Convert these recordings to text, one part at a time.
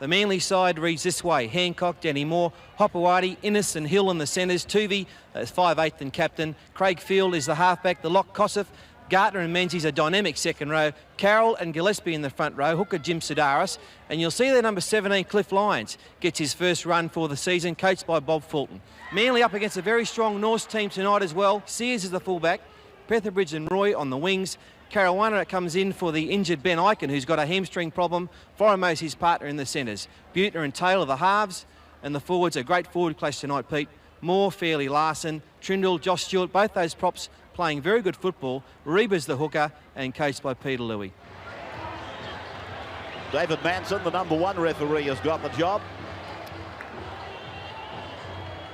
The Manly side reads this way: Hancock, Danny Moore, Hopewadi, Innes and Hill in the centres. Tuvey is 5'8" and captain. Craig Field is the halfback. The lock, Kossoff. Gartner and Menzies a dynamic second row. Carroll and Gillespie in the front row. Hooker Jim Sidaris. And you'll see that number 17, Cliff Lyons, gets his first run for the season, coached by Bob Fulton. Manly up against a very strong Norse team tonight as well. Sears is the fullback. Petherbridge and Roy on the wings. Caruana comes in for the injured Ben Eichen, who's got a hamstring problem. Forimo's his partner in the centres. Butner and Taylor the halves. And the forwards, a great forward clash tonight, Pete. Moore, Fairley, Larson, Trindle, Josh Stewart, both those props playing very good football. Reba's the hooker and coached by Peter Louis. David Manson, the number 1 referee, has got the job.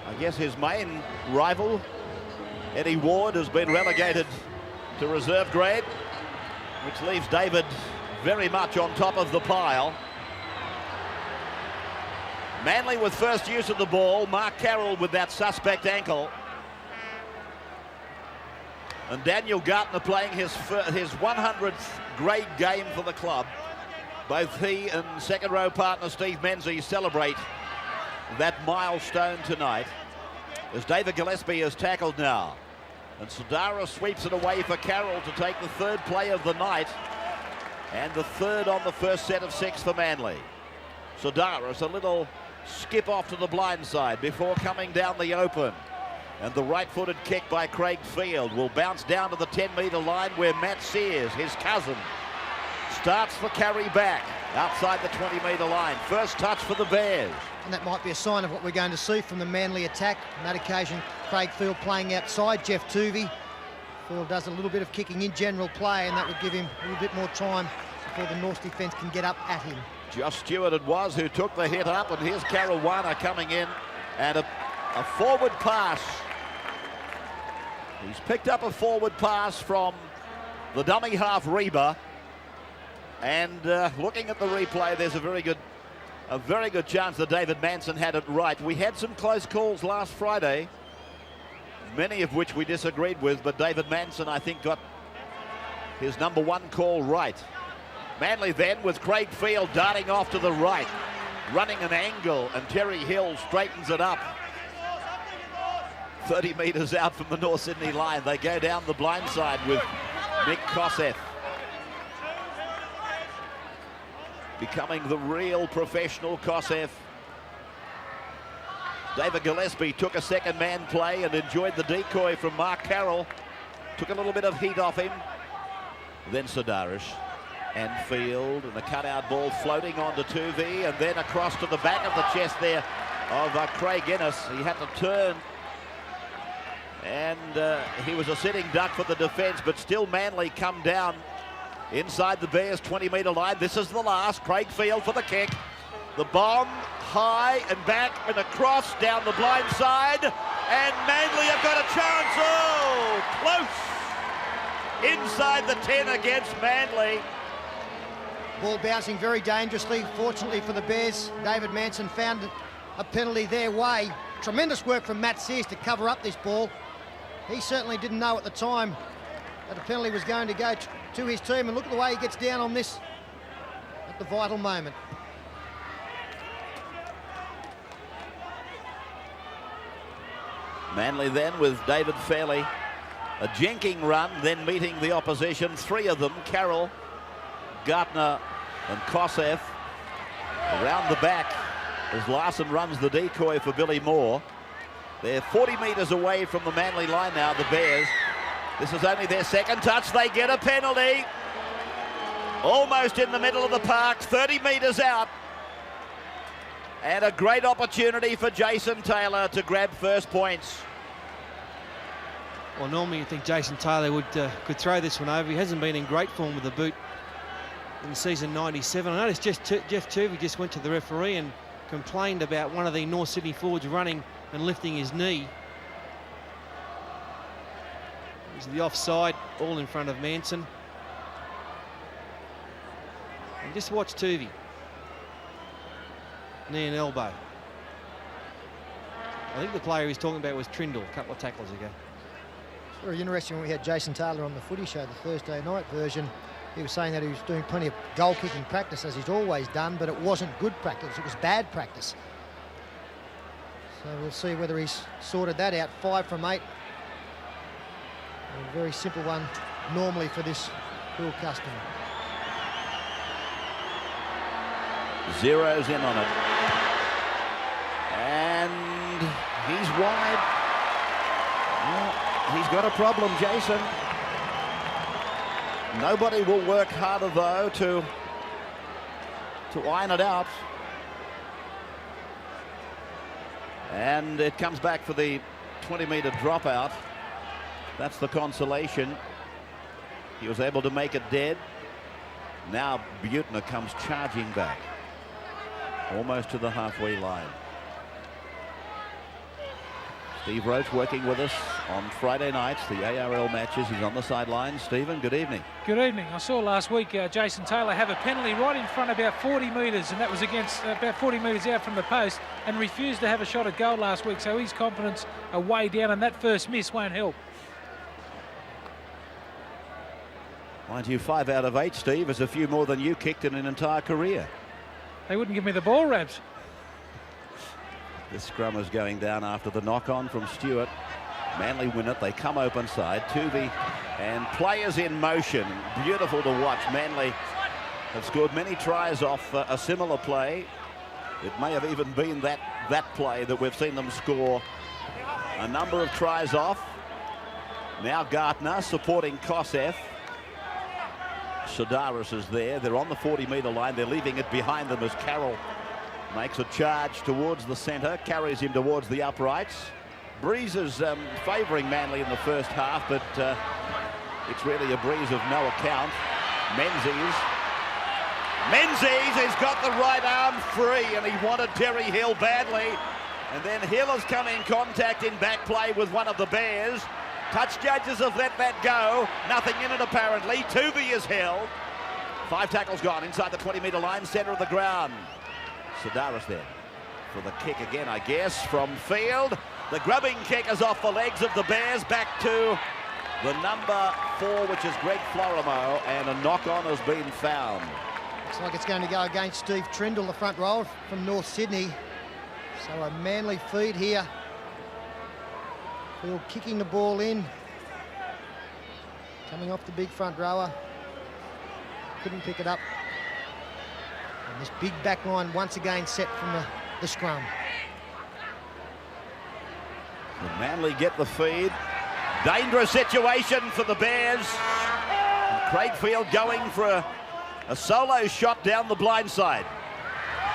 I guess his main rival, Eddie Ward, has been relegated to reserve grade, which leaves David very much on top of the pile. Manly with first use of the ball. Mark Carroll with that suspect ankle. And Daniel Gartner playing his 100th grade game for the club. Both he and second row partner Steve Menzies celebrate that milestone tonight, as David Gillespie is tackled now. And Sidaris sweeps it away for Carroll to take the 3rd play of the night, and the 3rd on the first set of 6 for Manly. Sidaris, a little skip off to the blind side before coming down the open. And the right-footed kick by Craig Field will bounce down to the 10-metre line, where Matt Sears, his cousin, starts the carry back outside the 20-metre line. First touch for the Bears. And that might be a sign of what we're going to see from the Manly attack. On that occasion, Craig Field playing outside. Jeff Tuvey. Field does a little bit of kicking in general play, and that would give him a little bit more time before the North defence can get up at him. Josh Stewart it was who took the hit up, and here's Caruana coming in, and a forward pass. He's picked up a forward pass from the dummy half Reba, and looking at the replay, there's a very good chance that David Manson had it right. We had some close calls last Friday, many of which we disagreed with, but David Manson, I think, got his number 1 call right. Manly then with Craig Field darting off to the right, running an angle, and Terry Hill straightens it up. 30 metres out from the North Sydney line. They go down the blind side with Mick Kossoff becoming the real professional Kossoff. David Gillespie took a second man play and enjoyed the decoy from Mark Carroll. Took a little bit of heat off him. Then Sidaris and Field, and the cutout ball floating onto Tuvey, and then across to the back of the chest there of Craig Innes. He had to turn, and he was a sitting duck for the defence, but still Manly come down inside the Bears 20-metre line. This is the last. Craig Field for the kick. The bomb high and back and across down the blind side, and Manly have got a chance. Oh, close. Inside the 10 against Manly. Ball bouncing very dangerously. Fortunately for the Bears, David Manson found a penalty their way. Tremendous work from Matt Sears to cover up this ball. He certainly didn't know at the time that a penalty was going to go to his team, and look at the way he gets down on this at the vital moment. Manly then with David Fairley, a jenking run, then meeting the opposition. 3 of them, Carroll, Gartner and Kossoff, around the back as Larson runs the decoy for Billy Moore. They're 40 metres away from the Manly line now, the Bears. This is only their second touch. They get a penalty. Almost in the middle of the park, 30 metres out. And a great opportunity for Jason Taylor to grab first points. Well, normally you think Jason Taylor could throw this one over. He hasn't been in great form with the boot in season 97. I noticed Jeff Tuvey just went to the referee and complained about one of the North Sydney forwards running and lifting his knee. It was the offside, all in front of Manson. And just watch Tuvey. Knee and elbow. I think the player he's talking about was Trindle a couple of tackles ago. It's very interesting when we had Jason Taylor on the footy show, the Thursday night version. He was saying that he was doing plenty of goal-kicking practice, as he's always done, but it wasn't good practice. It was bad practice. So we'll see whether he's sorted that out. 5 from 8. A very simple one normally for this pool customer. Zeroes in on it. And he's wide. Well, he's got a problem, Jason. Nobody will work harder, though, to iron it out. And it comes back for the 20-meter dropout. That's the consolation. He was able to make it dead. Now Butner comes charging back, almost to the halfway line. Steve Roach working with us on Friday nights, the ARL matches. He's on the sidelines. Stephen, good evening. Good evening. I saw last week Jason Taylor have a penalty right in front about 40 metres, and that was against about 40 metres out from the post, and refused to have a shot at goal last week, so his confidence are way down, and that first miss won't help. Mind you, 5 out of 8, Steve, is a few more than you kicked in an entire career. They wouldn't give me the ball, Rabs. This scrum is going down after the knock-on from Stewart. Manly win it. They come open side. Tuvey and players in motion. Beautiful to watch. Manly have scored many tries off a similar play. It may have even been that play that we've seen them score a number of tries off. Now Gartner supporting Kosef. Sidaris is there. They're on the 40-metre line. They're leaving it behind them as Carroll makes a charge towards the centre, carries him towards the uprights. Breeze is favouring Manly in the first half, but it's really a breeze of no account. Menzies has got the right arm free, and he wanted Terry Hill badly. And then Hill has come in contact in back play with one of the Bears. Touch judges have let that go. Nothing in it apparently. Tuvey is held. 5 tackles gone inside the 20-metre line, centre of the ground. Sidaris there for the kick again, I guess, from field. The grubbing kick is off the legs of the Bears, back to the number 4, which is Greg Florimo, and a knock-on has been found. Looks like it's going to go against Steve Trindle, the front rower from North Sydney. So a Manly feed here. Field kicking the ball in. Coming off the big front rower. Couldn't pick it up. And this big back line once again set from the scrum. The Manly get the feed. Dangerous situation for the Bears. And Craigfield going for a solo shot down the blind side.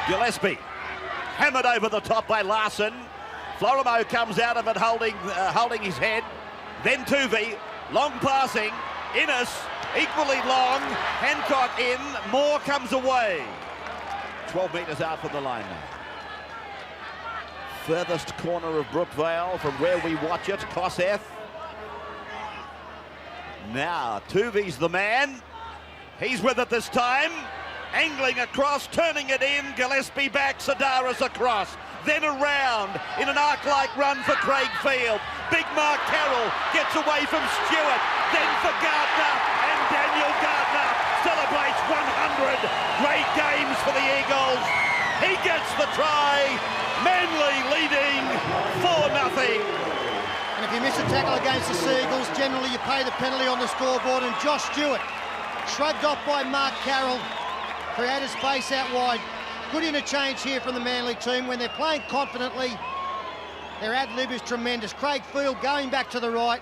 Gillespie hammered over the top by Larson. Florimo comes out of it holding his head. Then Tuvey, long passing. Innes, equally long. Hancock in. Moore comes away. 12 metres out from the line now. Furthest corner of Brookvale from where we watch it, Kosef. Now, Tuvey's the man. He's with it this time. Angling across, turning it in. Gillespie back, Sidaris across. Then around in an arc-like run for Craigfield. Big Mark Carroll gets away from Stewart. Then for Gardner, and Daniel Gardner celebrates 100 great games for the Eagles. He gets the try. Manly leading 4-0. And if you miss a tackle against the Seagulls, generally you pay the penalty on the scoreboard, and Josh Stewart, shrugged off by Mark Carroll, created space out wide. Good interchange here from the Manly team. When they're playing confidently, their ad-lib is tremendous. Craigfield going back to the right.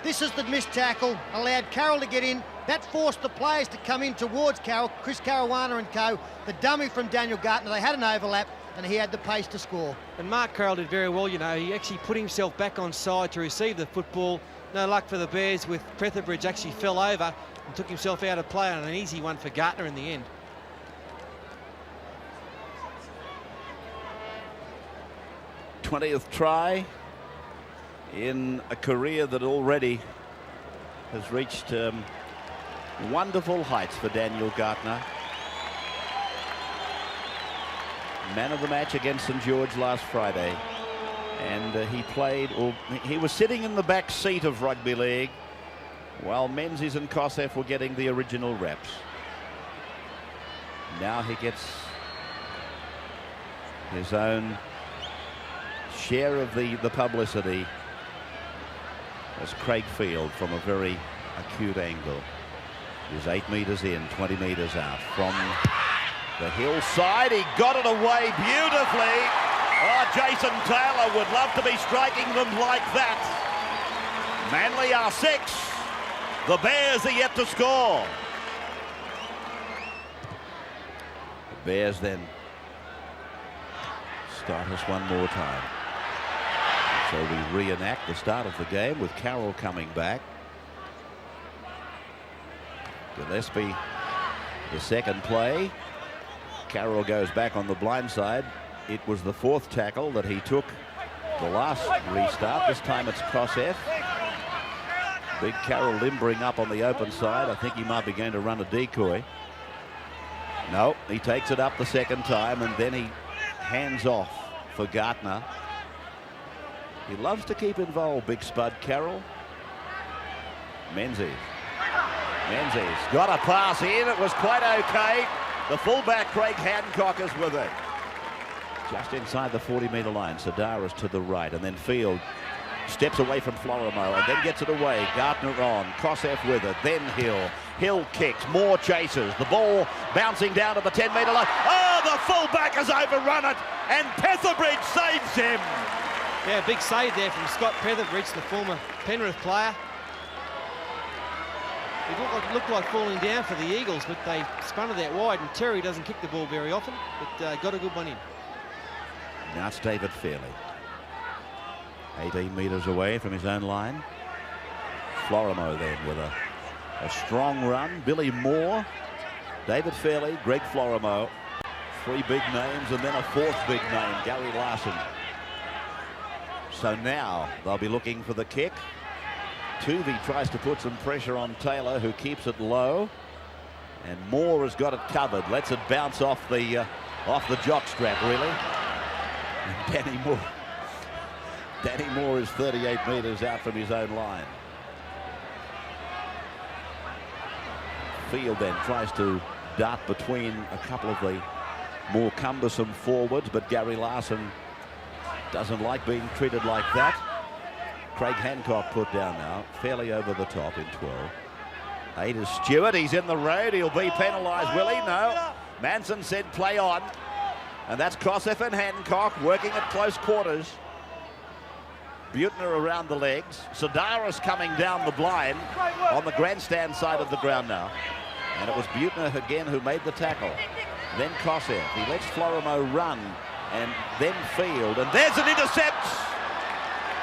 This is the missed tackle, allowed Carroll to get in. That forced the players to come in towards Carroll, Chris Caruana and co. The dummy from Daniel Gartner, they had an overlap, and he had the pace to score. And Mark Carroll did very well, you know. He actually put himself back on side to receive the football. No luck for the Bears with Prethebridge actually fell over and took himself out of play on an easy one for Gartner in the end. 20th try in a career that already has reached wonderful heights for Daniel Gartner. Man of the match against St George last Friday, and he was sitting in the back seat of rugby league While Menzies and Kosef were getting the original reps. Now he gets his own share of the publicity as Craig Field from a very acute angle. He's 8 metres in, 20 metres out from the hillside. He got it away beautifully. Oh, Jason Taylor would love to be striking them like that. Manly are 6. The Bears are yet to score. The Bears then start us one more time. So we reenact the start of the game with Carroll coming back. Gillespie, the second play. Carroll goes back on the blind side. It was the 4th tackle that he took the last restart. This time it's Kosef. Big Carroll limbering up on the open side. I think he might be going to run a decoy. No, he takes it up the second time and then he hands off for Gartner. He loves to keep involved, Big Spud Carroll. Menzies got a pass in. It was quite okay. The fullback Craig Hancock is with it. Just inside the 40-metre line. Sedaris to the right, and then Field steps away from Florimo and then gets it away. Gartner on, Kosef with it, then Hill kicks, more chases. The ball bouncing down to the 10-metre line. Oh, the fullback has overrun it, and Petherbridge saves him. Yeah, big save there from Scott Petherbridge, the former Penrith player. It looked like falling down for the Eagles, but they spun it out wide, and Terry doesn't kick the ball very often, but got a good one in. Now it's David Fairley. 18 metres away from his own line. Florimo then with a strong run. Billy Moore, David Fairley, Greg Florimo. 3 big names, and then a 4th big name, Gary Larson. So now they'll be looking for the kick. Tuvey tries to put some pressure on Taylor, who keeps it low, and Moore has got it covered. Lets it bounce off the jock strap, really. And Danny Moore is 38 metres out from his own line. Field then tries to dart between a couple of the more cumbersome forwards, but Gary Larson doesn't like being treated like that. Craig Hancock put down now, fairly over the top in 12. 8 is Stewart. He's in the road. He'll be penalised, will he? No. Manson said play on. And that's Kosef and Hancock working at close quarters. Butner around the legs. Sedaris coming down the blind on the grandstand side of the ground now. And it was Butner again who made the tackle. Then Kosef. He lets Florimo run. And then Field. And there's an intercept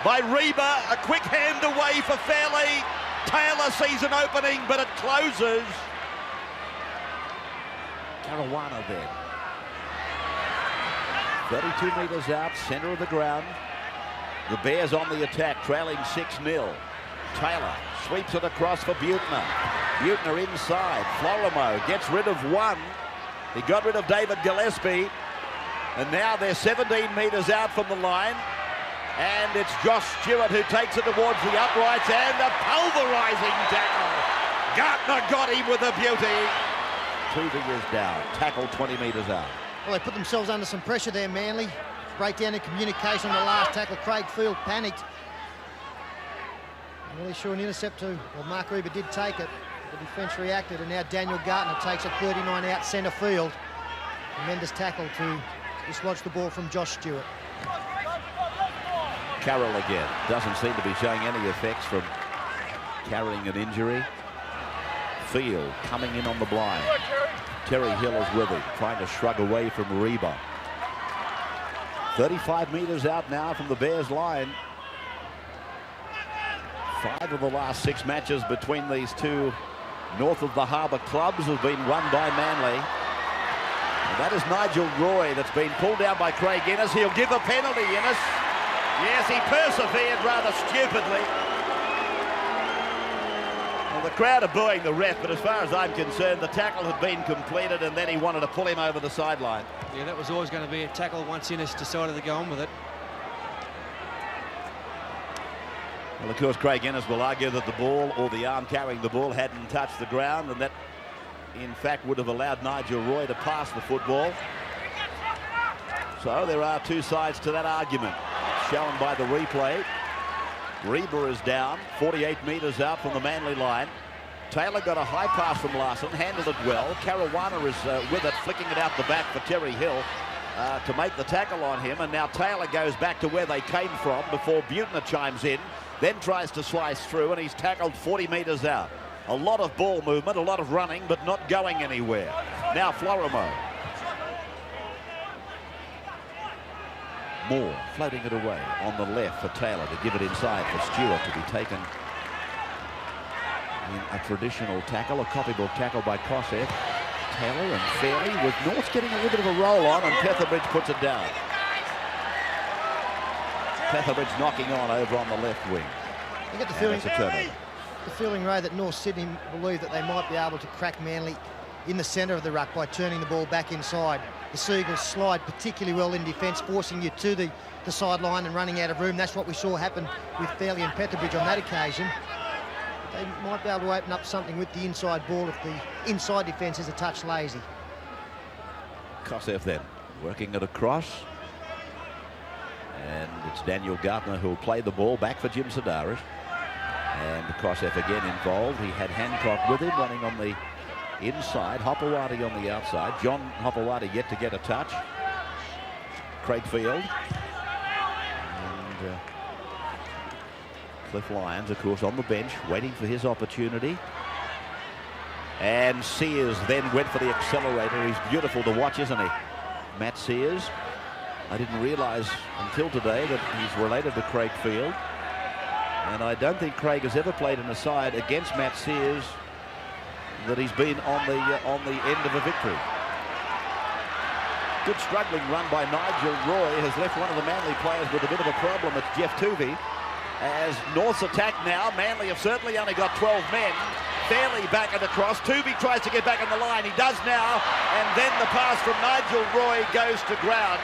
by Reba. A quick hand away for Fairley. Taylor sees an opening, but it closes. Caruana then. 32 metres out, centre of the ground. The Bears on the attack, trailing 6-0. Taylor sweeps it across for Butner. Butner inside. Florimo gets rid of one. He got rid of David Gillespie. And now they're 17 metres out from the line. And it's Josh Stewart who takes it towards the uprights, and a pulverising tackle. Gartner got him with a beauty. Tuvey is down. Tackle 20 metres out. Well, they put themselves under some pressure there, Manly. Breakdown in communication on the last tackle. Craig Field panicked. I'm really sure an intercept to, well, Mark Reba did take it. The defence reacted, and now Daniel Gartner takes it 39 out centre field. Tremendous tackle to dislodge the ball from Josh Stewart. Carroll again. Doesn't seem to be showing any effects from carrying an injury. Field coming in on the blind. Terry Hill is with him, trying to shrug away from Reba. 35 metres out now from the Bears line. 5 of the last 6 matches between these two north of the harbour clubs have been won by Manly. And that is Nigel Roy that's been pulled down by Craig Innes. He'll give a penalty, Innes. Yes, he persevered rather stupidly. Well, the crowd are booing the ref, but as far as I'm concerned, the tackle had been completed, and then he wanted to pull him over the sideline. Yeah, that was always going to be a tackle once Innes decided to go on with it. Well, of course, Craig Ennis will argue that the ball or the arm carrying the ball hadn't touched the ground, and that in fact would have allowed Nigel Roy to pass the football. So there are two sides to that argument, shown by the replay. Reba is down 48 metres out from the Manly line. Taylor got a high pass from Larson, handled it well. Caruana is with it, flicking it out the back for Terry Hill to make the tackle on him. And now Taylor goes back to where they came from before Butner chimes in, then tries to slice through, and he's tackled 40 metres out. A lot of ball movement, a lot of running, but not going anywhere. Now Florimo. Moore floating it away on the left for Taylor to give it inside for Stewart to be taken in a traditional tackle, a copybook tackle by Kosef. Taylor and Fairley, with North getting a little bit of a roll on, and Petherbridge puts it down. Petherbridge knocking on over on the left wing. You get the feeling, Ray, that North Sydney believe that they might be able to crack Manly in the centre of the ruck by turning the ball back inside. The Seagulls slide particularly well in defence, forcing you to the sideline and running out of room. That's what we saw happen with Fairley and Petherbridge on that occasion. They might be able to open up something with the inside ball if the inside defence is a touch lazy. Kosef then working it across. And it's Daniel Gartner who will play the ball back for Jim Sedaris. And Kosef again involved. He had Hancock with him running on the inside. Hopewadi on the outside. John Hopewadi yet to get a touch. Craig Field. And Cliff Lyons, of course, on the bench, waiting for his opportunity. And Sears then went for the accelerator. He's beautiful to watch, isn't he? Matt Sears. I didn't realise until today that he's related to Craig Field. And I don't think Craig has ever played in a side against Matt Sears that he's been on the end of a victory. Good struggling run by Nigel Roy has left one of the Manly players with a bit of a problem. It's Jeff Tuvey. As North's attack now, Manly have certainly only got 12 men. Fairley back and across. Tuvey tries to get back on the line. He does now. And then the pass from Nigel Roy goes to ground.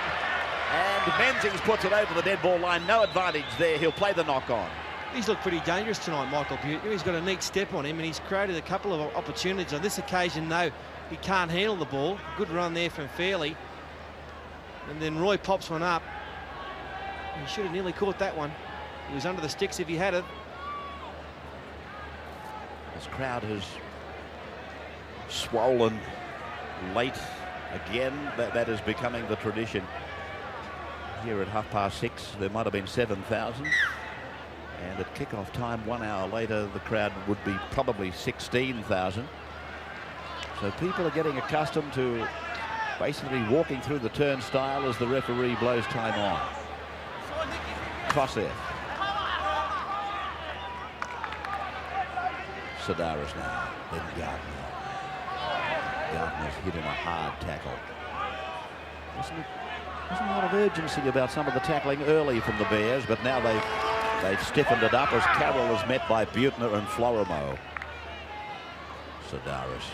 And Menzies puts it over the dead ball line. No advantage there. He'll play the knock on. He's looked pretty dangerous tonight, Michael Butner. He's got a neat step on him, and he's created a couple of opportunities. On this occasion, though, he can't handle the ball. Good run there from Fairley. And then Roy pops one up. He should have nearly caught that one. He was under the sticks if he had it. This crowd has swollen late again. That is becoming the tradition. Here at 6:30, there might have been 7,000. And at kickoff time, 1 hour later, the crowd would be probably 16,000. So people are getting accustomed to basically walking through the turnstile as the referee blows time on. Kosef. Sedaris now, then Gardner. Gardner's hit in a hard tackle. Wasn't a lot of urgency about some of the tackling early from the Bears, but now they've stiffened it up as Carroll is met by Butner and Florimo. Sedaris.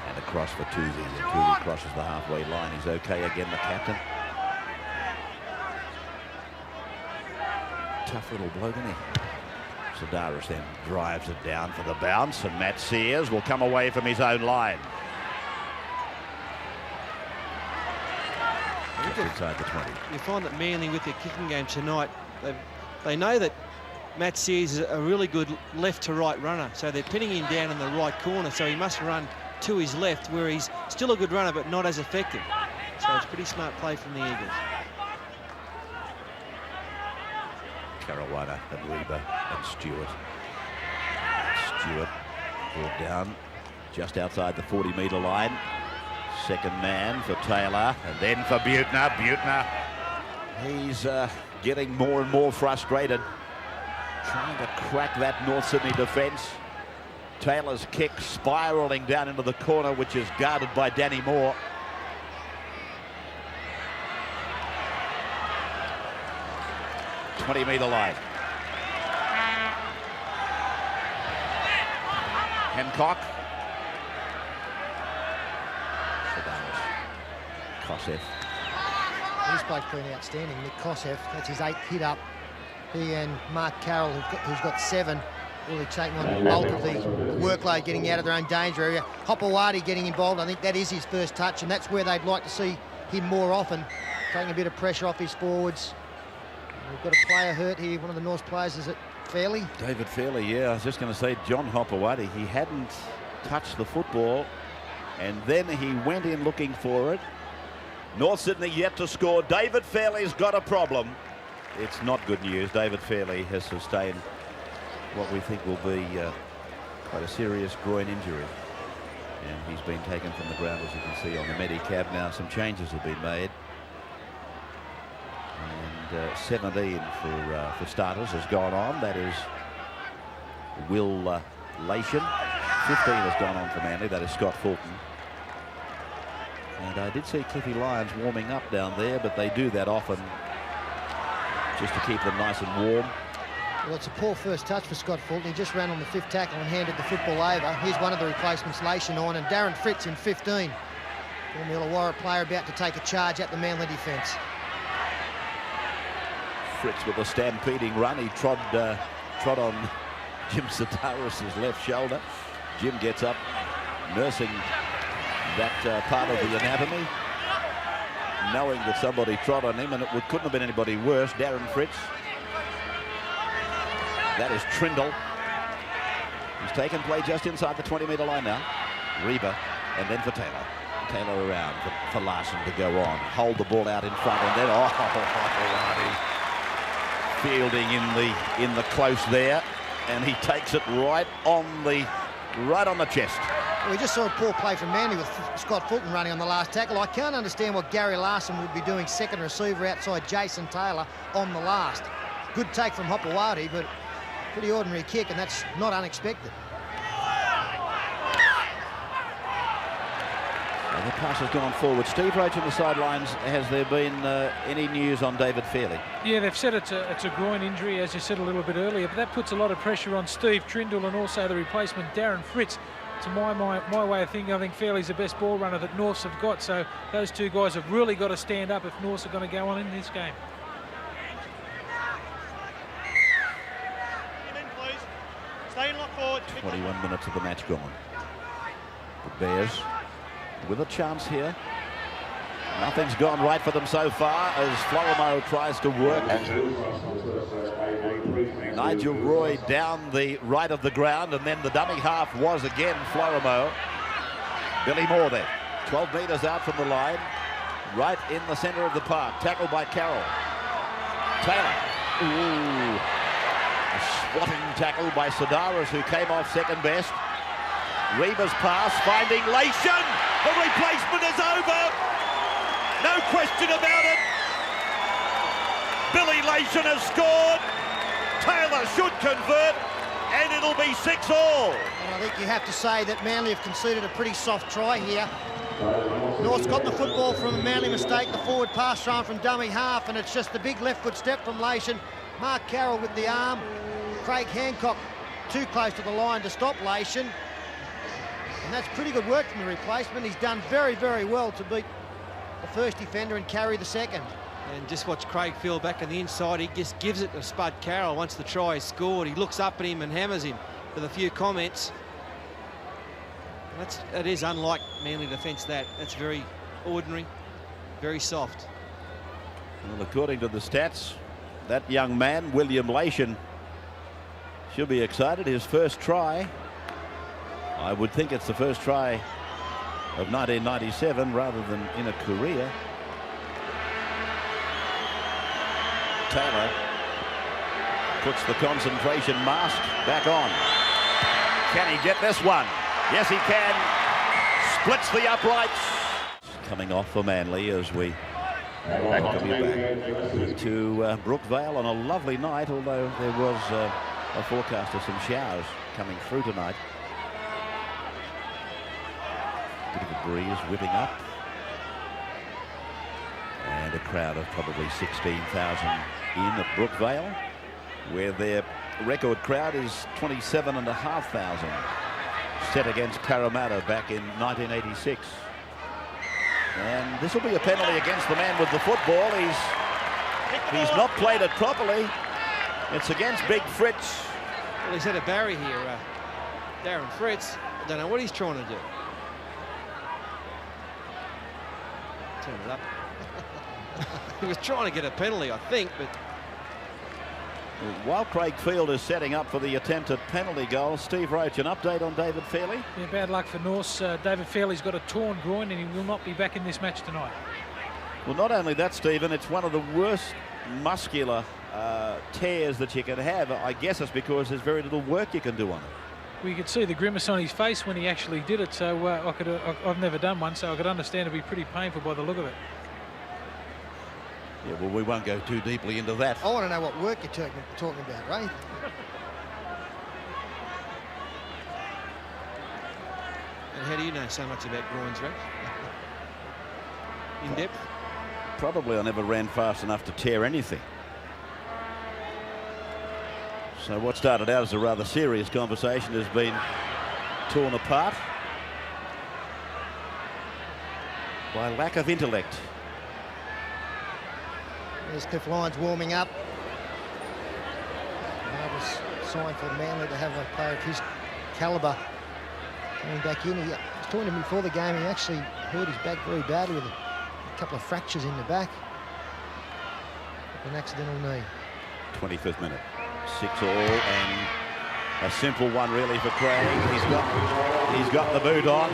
And across for Tuvey. And Tuvey crosses the halfway line. He's okay again, the captain. Tough little bloke, isn't he? Sedaris then drives it down for the bounce, and Matt Sears will come away from his own line. Just inside the 20. You find that Manly, with their kicking game tonight, they know that Matt Sears is a really good left to right runner, so they're pinning him down in the right corner, so he must run to his left, where he's still a good runner but not as effective. So it's pretty smart play from the Eagles. Caruana and Reba and Stewart. Stewart brought down just outside the 40-metre line. Second man for Taylor, and then for Butner. Butner, he's getting more and more frustrated, trying to crack that North Sydney defence. Taylor's kick spiralling down into the corner, which is guarded by Danny Moore. .20-metre line. Hancock. Kosef. He's played clean outstanding. Nick Kosef, that's his 8th hit up He and Mark Carroll, who's got 7, really taking on the bulk of the workload, getting out of their own danger area. Hopewadi getting involved. I think that is his first touch, and that's where they'd like to see him more often, taking a bit of pressure off his forwards. We've got a player hurt here. One of the North's players, is it Fairley? David Fairley, yeah. I was just going to say John Hopewadi. He hadn't touched the football, and then he went in looking for it. North Sydney yet to score. David Fairley's got a problem. It's not good news. David Fairley has sustained what we think will be quite a serious groin injury. And he's been taken from the ground, as you can see, on the Medicab. Now some changes have been made. And 17 for starters has gone on. That is Will Lation. 15 has gone on for Manly. That is Scott Fulton. And I did see Cliffy Lyons warming up down there, but they do that often just to keep them nice and warm. Well, it's a poor first touch for Scott Fulton. He just ran on the 5th tackle and handed the football over. Here's one of the replacements, Lation on, and Darren Fritz in 15. Former Illawarra player about to take a charge at the Manly defence. Fritz with a stampeding run. He trod on Jim Sitaris' left shoulder. Jim gets up, nursing that part of the anatomy, knowing that somebody trod on him, and it couldn't have been anybody worse. Darren Fritz. That is Trindle. He's taken play just inside the 20-metre line now. Reba, and then for Taylor. Taylor around for Larson to go on. Hold the ball out in front, and then fielding in the close there, and he takes it right on the chest. We just saw a poor play from Manly with Scott Fulton running on the last tackle. I can't understand what Gary Larson would be doing second receiver outside Jason Taylor on the last. Good take from Hopewadi, but pretty ordinary kick, and that's not unexpected. And the pass has gone forward. Steve Roach on the sidelines. Has there been any news on David Fairley? Yeah, they've said it's a groin injury, as you said a little bit earlier, but that puts a lot of pressure on Steve Trindle and also the replacement Darren Fritz. To my way of thinking, I think Fairley's the best ball runner that Norths have got, so those two guys have really got to stand up if Norths are going to go on in this game. 21 minutes of the match gone. The Bears with a chance here. Nothing's gone right for them so far as Florimo tries to work. Nigel Roy down the right of the ground, and then the dummy half was again Florimo. Billy Moore there, 12 metres out from the line, right in the centre of the park. Tackled by Carroll. Taylor. Ooh. A swatting tackle by Sidaris, who came off second best. Reba's pass, finding Lation. The replacement is over. No question about it. Billy Lation has scored. Taylor should convert, and it'll be 6-all. And I think you have to say that Manly have conceded a pretty soft try here. North's got the football from a Manly mistake, the forward pass thrown from dummy half, and it's just the big left foot step from Lation. Mark Carroll with the arm. Craig Hancock too close to the line to stop Lation. And that's pretty good work from the replacement. He's done very, very well to beat the first defender and carry the second. And just watch Craig Field back on the inside. He just gives it to Spud Carroll once the try is scored. He looks up at him and hammers him with a few comments. That is unlike Manly defence. That's very ordinary, very soft. Well, according to the stats, that young man, William Lation, should be excited. His first try. I would think it's the first try of 1997 rather than in a career. Taylor puts the concentration mask back on. Can he get this one? Yes, he can. Splits the uprights. Coming off for Manly as we welcome you back to Brookvale on a lovely night, although there was a forecast of some showers coming through tonight. Bit of a breeze whipping up. And a crowd of probably 16,000 in at Brookvale, where their record crowd is 27,500, set against Parramatta back in 1986. And this will be a penalty against the man with the football. He's not played it properly. It's against Big Fritz. Well, he's had a barrier here, Darren Fritz. I don't know what he's trying to do. Turn it up. He was trying to get a penalty, I think, but... While Craig Field is setting up for the attempted penalty goal, Steve Roach, an update on David Fairley? Yeah, bad luck for Norse. David Fairley's got a torn groin and he will not be back in this match tonight. Well, not only that, Stephen, it's one of the worst muscular tears that you can have. I guess it's because there's very little work you can do on it. We could see the grimace on his face when he actually did it, so I've never done one, so I could understand it'd be pretty painful by the look of it. Yeah, well, we won't go too deeply into that. I want to know what work you're talking about, Ray. And how do you know so much about groins, Rex? In depth? Probably I never ran fast enough to tear anything. So what started out as a rather serious conversation has been torn apart by lack of intellect. There's Cliff Lyons warming up. Marvellous sign for Manly to have a player of his calibre coming back in. I was talking to him before the game. He actually hurt his back very badly with a couple of fractures in the back. An accidental knee. 25th minute. 6-all, and a simple one really for Craig. He's got the boot on.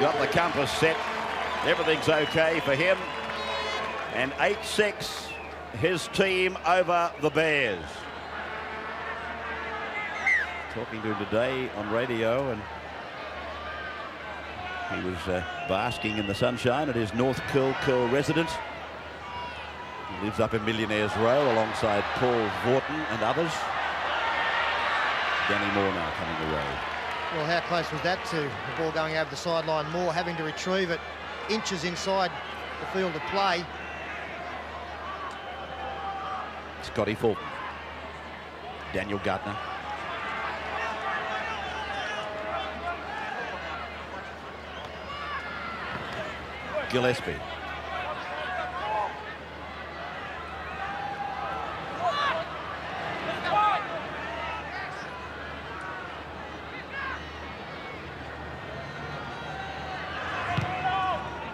Got the compass set. Everything's okay for him. And 8-6, his team over the Bears. Talking to him today on radio, and he was basking in the sunshine at his North Curl residence. He lives up in Millionaires Row alongside Paul Vorton and others. Danny Moore now coming away. Well, how close was that to the ball going over the sideline? Moore having to retrieve it inches inside the field of play. Scotty Fulton. Daniel Gardner. Gillespie.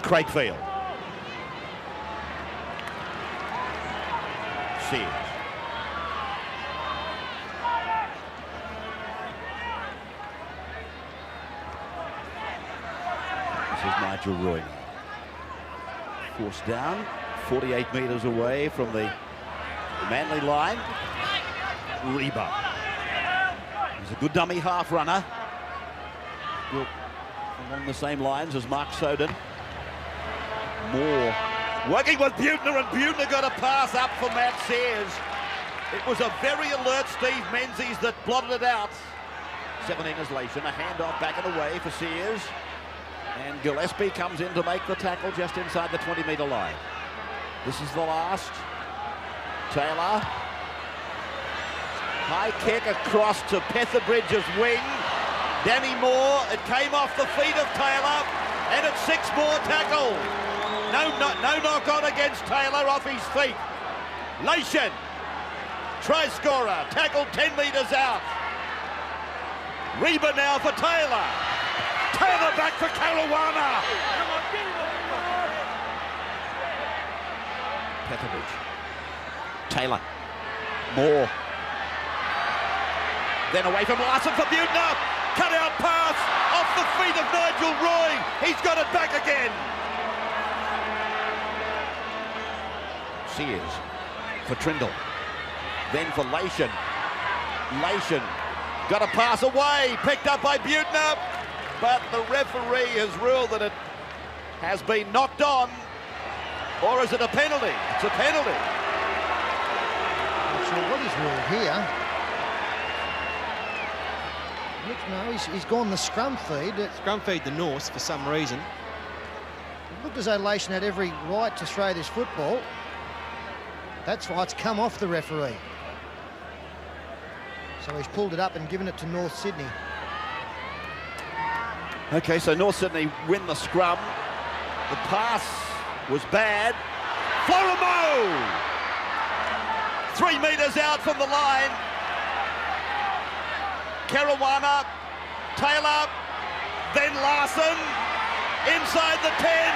Craig Field. Sears. This is Nigel Roy. Forced down, 48 metres away from the Manly line. Reba. He's a good dummy half runner. Built along the same lines as Mark Soden. Moore working with Butner, and Butner got a pass up for Matt Sears. It was a very alert Steve Menzies that blotted it out. 17 is Lation, a handoff back and away for Sears. And Gillespie comes in to make the tackle just inside the 20-metre line. This is the last. Taylor. High kick across to Petherbridge's wing. Danny Moore, it came off the feet of Taylor, and it's 6 more tackles. No knock on against Taylor off his feet. Lation, try scorer, tackled 10 metres out. Reba now for Taylor. Taylor back for Caruana. Petherbridge. Taylor. Moore. Then away from Larson for Butner. Cut out pass off the feet of Nigel Roy. He's got it back again. Sears for Trindle. Then for Lation. Lation got a pass away. Picked up by Butner. But the referee has ruled that it has been knocked on. Or is it a penalty? It's a penalty. Not sure what he's ruled here. Look, no, he's gone the scrum feed. Scrum feed the Norse for some reason. It looked as though Lation had every right to throw this football. That's why it's come off the referee. So he's pulled it up and given it to North Sydney. Okay, so North Sydney win the scrum. The pass was bad. Florimo! 3 metres out from the line. Caruana, Taylor, then Larson, inside the 10,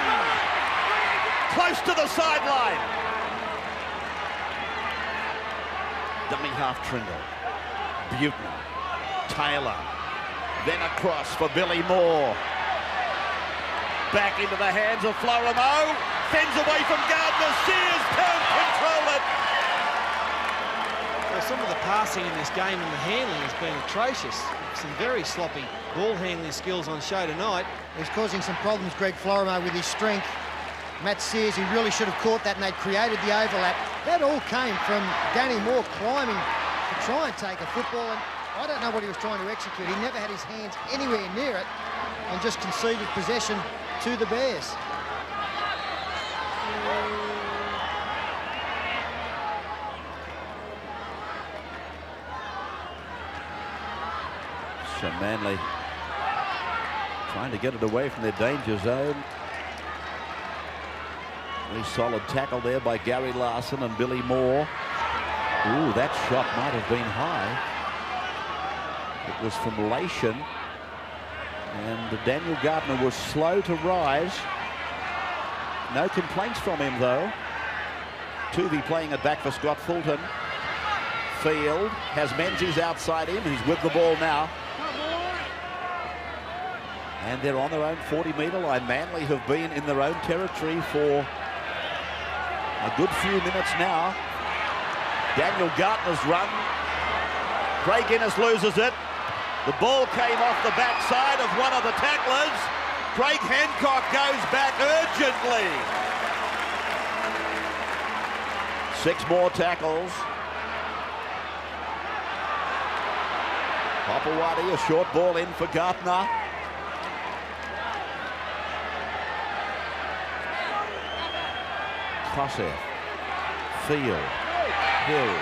close to the sideline. Dummy half Tringle, Buettner, Taylor, then across for Billy Moore. Back into the hands of Florimo, fends away from Gardner, Sears can't control it. Well, some of the passing in this game and the handling has been atrocious. Some very sloppy ball handling skills on show tonight. He's causing some problems, Greg Florimo, with his strength. Matt Sears, he really should have caught that, and they created the overlap. That all came from Danny Moore climbing to try and take a football, and I don't know what he was trying to execute. He never had his hands anywhere near it and just conceded possession to the Bears. So Manly trying to get it away from their danger zone. Very solid tackle there by Gary Larson and Billy Moore. Ooh, that shot might have been high. It was from Lation. And Daniel Gardner was slow to rise. No complaints from him, though. Tuvey playing it back for Scott Fulton. Field has Menzies outside him. He's with the ball now. And they're on their own 40-metre line. Manly have been in their own territory for a good few minutes now. Daniel Gardner's run. Craig Innes loses it. The ball came off the backside of one of the tacklers. Craig Hancock goes back urgently. 6 more tackles. Papawati, a short ball in for Gardner. Kosef, Field, Hill.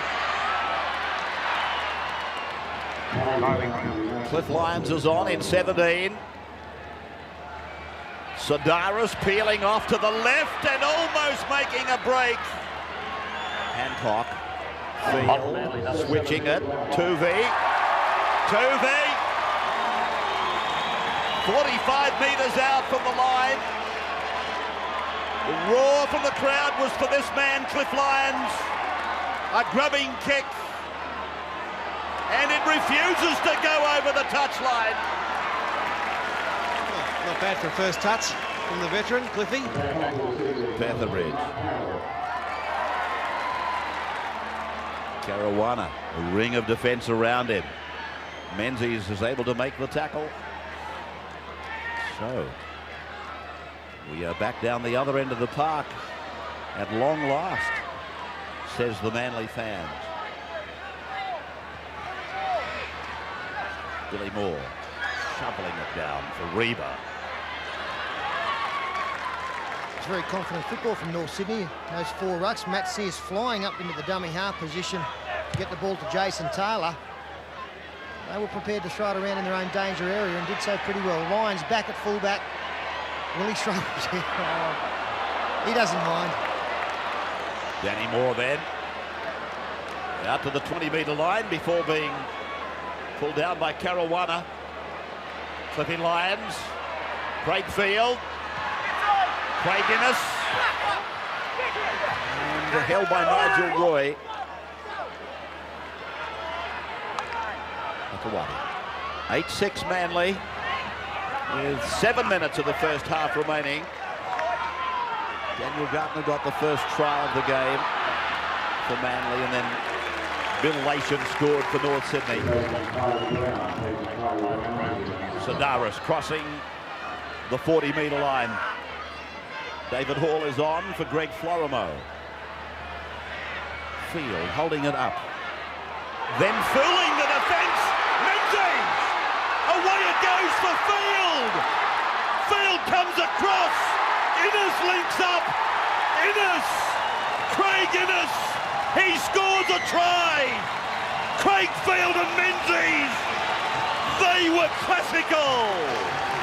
Cliff Lyons is on in 17. Sedaris peeling off to the left and almost making a break. Hancock, Field, switching it, Tuvey, 45 metres out from the line. The roar from the crowd was for this man, Cliff Lyons. A grubbing kick. And it refuses to go over the touchline. Oh, not bad for a first touch from the veteran, Cliffy. Panther Ridge. Caruana, a ring of defence around him. Menzies is able to make the tackle. So we are back down the other end of the park at long last, says the Manly fans. Billy Moore shoveling it down for Reba. It's very confident football from North Sydney. Those 4 rucks. Matt Sears flying up into the dummy half position to get the ball to Jason Taylor. They were prepared to throw it around in their own danger area and did so pretty well. Lyons back at fullback. Willie struggles here. He doesn't mind. Danny Moore then. Out to the 20-metre line before being pulled down by Caruana. Clipping Lyons. Craig Field. Craig Innes. And held by Nigel Roy. Makawati. 8-6 Manly. With 7 minutes of the first half remaining. Daniel Gardner got the first try of the game for Manly, and then Bill Lation scored for North Sydney. Sedaris crossing the 40-metre line. David Hall is on for Greg Florimo. Field holding it up. Then fooling the defence. Menzies! Away it goes for Field! Field comes across. Innes links up. Innes! Craig Innes! He scores a try! Craig Field and Menzies! They were classical!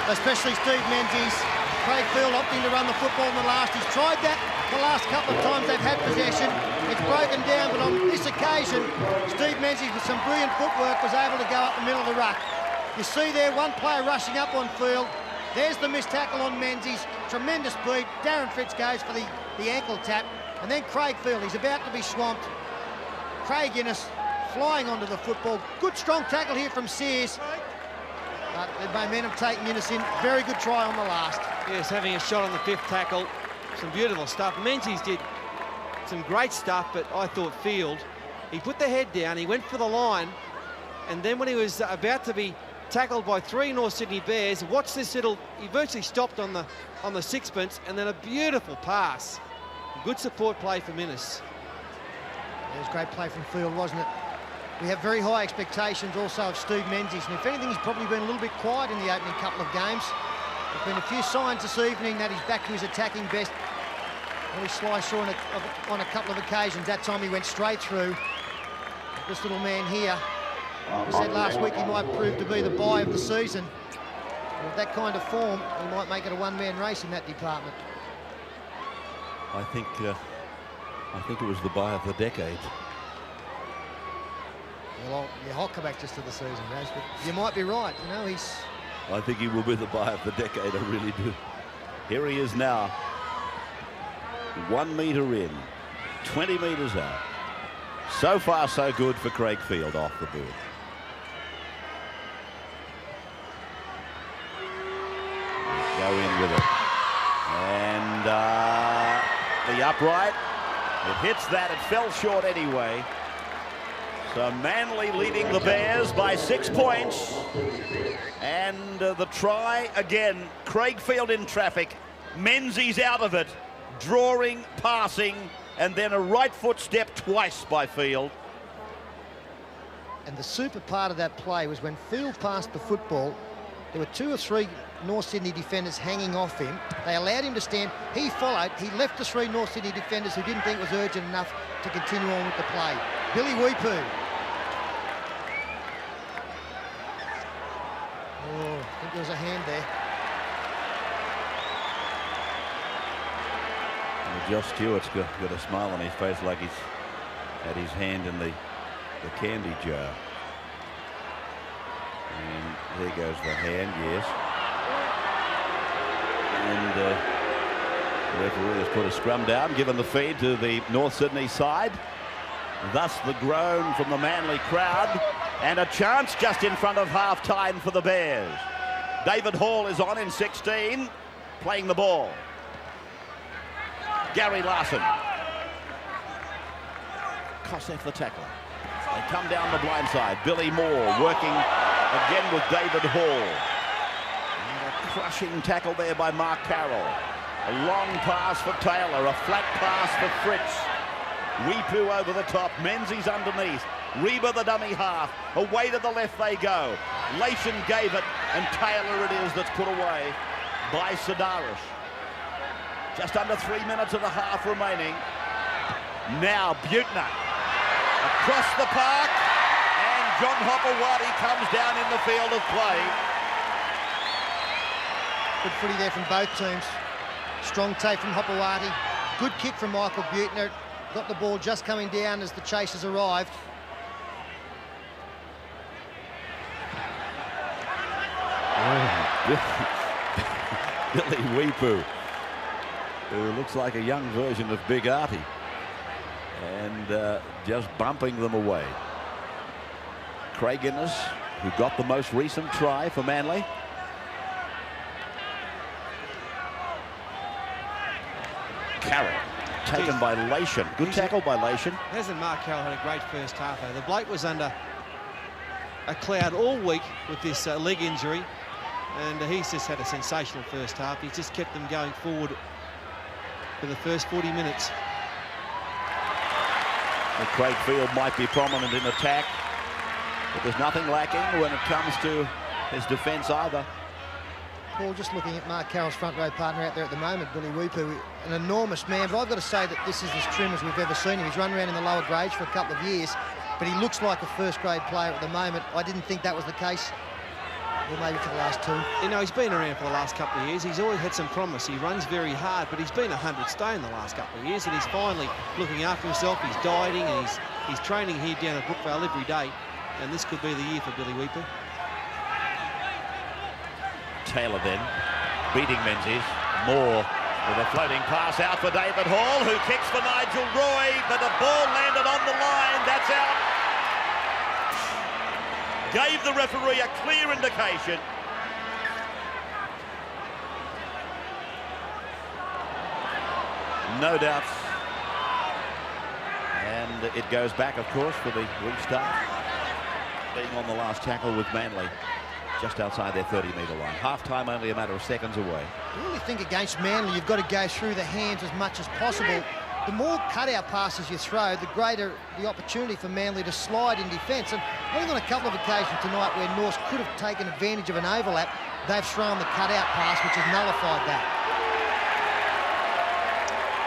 Especially Steve Menzies. Craig Field opting to run the football in the last. He's tried that the last couple of times they've had possession. It's broken down, but on this occasion, Steve Menzies, with some brilliant footwork, was able to go up the middle of the ruck. You see there, one player rushing up on Field. There's the missed tackle on Menzies. Tremendous speed. Darren Fritz goes for the ankle tap. And then Craig Field, he's about to be swamped. Craig Innes flying onto the football. Good strong tackle here from Sears. But the momentum taking Innes in. Very good try on the last. Yes, having a shot on the 5th tackle. Some beautiful stuff. Menzies did some great stuff, but I thought Field, he put the head down, he went for the line, and then when he was about to be tackled by 3 North Sydney Bears, watch this little, he virtually stopped on the sixpence, and then a beautiful pass. Good support play from Innes. It was great play from Field, wasn't it? We have very high expectations also of Steve Menzies, and if anything, he's probably been a little bit quiet in the opening couple of games. There's been a few signs this evening that he's back to his attacking best. He sliced through on a couple of occasions. That time he went straight through. This little man here, we said last week he might prove to be the buy of the season. With that kind of form, he might make it a one-man race in that department. I think it was the buy of the decade. Well, I'll come back just to the season, Raz, but you might be right. You know, I think he will be the buy of the decade. I really do. Here he is now. 1 metre in, 20 metres out. So far, so good for Craig Field off the boot. Go in with it. And the upright. It hits that. It fell short anyway. So Manly leading the Bears by 6 points. And the try again. Craig Field in traffic. Menzies out of it. Drawing, passing, and then a right foot step twice by Field. And the super part of that play was when Field passed the football, there were 2 or 3 North Sydney defenders hanging off him. They allowed him to stand. He followed. He left the 3 North Sydney defenders who didn't think it was urgent enough to continue on with the play. Billy Weepu. Oh, I think there was a hand there. Josh Stewart's got a smile on his face like he's had his hand in the candy jar. And there goes the hand, yes. And the referee has put a scrum down, given the feed to the North Sydney side. Thus the groan from the Manly crowd, and a chance just in front of half-time for the Bears. David Hall is on in 16, playing the ball. Gary Larson. Kosef the tackler. They come down the blind side. Billy Moore working again with David Hall. And a crushing tackle there by Mark Carroll. A long pass for Taylor. A flat pass for Fritz. Weepu over the top. Menzies underneath. Reba the dummy half. Away to the left they go. Lation gave it, and Taylor it is that's put away by Sidaris. Just under 3 minutes of the half remaining. Now Butner across the park, and John Hopewadi comes down in the field of play. Good footy there from both teams. Strong take from Hopewadi. Good kick from Michael Butner. Got the ball just coming down as the chasers arrived. Billy Weepu, who looks like a young version of Big Artie, and just bumping them away. Craig Innes, who got the most recent try for Manly. Carroll taken by Lation. Good tackle by Lation. Hasn't Mark Carroll had a great first half though? The bloke was under a cloud all week with this leg injury, and he's just had a sensational first half. He's just kept them going forward for the first 40 minutes. Well, Craig Field might be prominent in attack, but there's nothing lacking when it comes to his defence either. Paul, just looking at Mark Carroll's front row partner out there at the moment, Billy Weepu, an enormous man, but I've got to say that this is as trim as we've ever seen him. He's run around in the lower grades for a couple of years, but he looks like a first grade player at the moment. I didn't think that was the case or maybe for the last 2. You know, he's been around for the last couple of years. He's always had some promise. He runs very hard, but he's been 100 stone the last couple of years, and he's finally looking after himself. He's dieting, and he's training here down at Brookvale every day, and this could be the year for Billy Weeper. Taylor then beating Menzies. Moore with a floating pass out for David Hall, who kicks for Nigel Roy, but the ball landed on the line. That's out. Gave the referee a clear indication. No doubts. And it goes back, of course, for the restart. Being on the last tackle with Manly, just outside their 30-metre line. Half-time only a matter of seconds away. I really think against Manly, you've got to go through the hands as much as possible. The more cutout passes you throw, the greater the opportunity for Manly to slide in defence. And I think on a couple of occasions tonight where North could have taken advantage of an overlap, they've thrown the cutout pass, which has nullified that.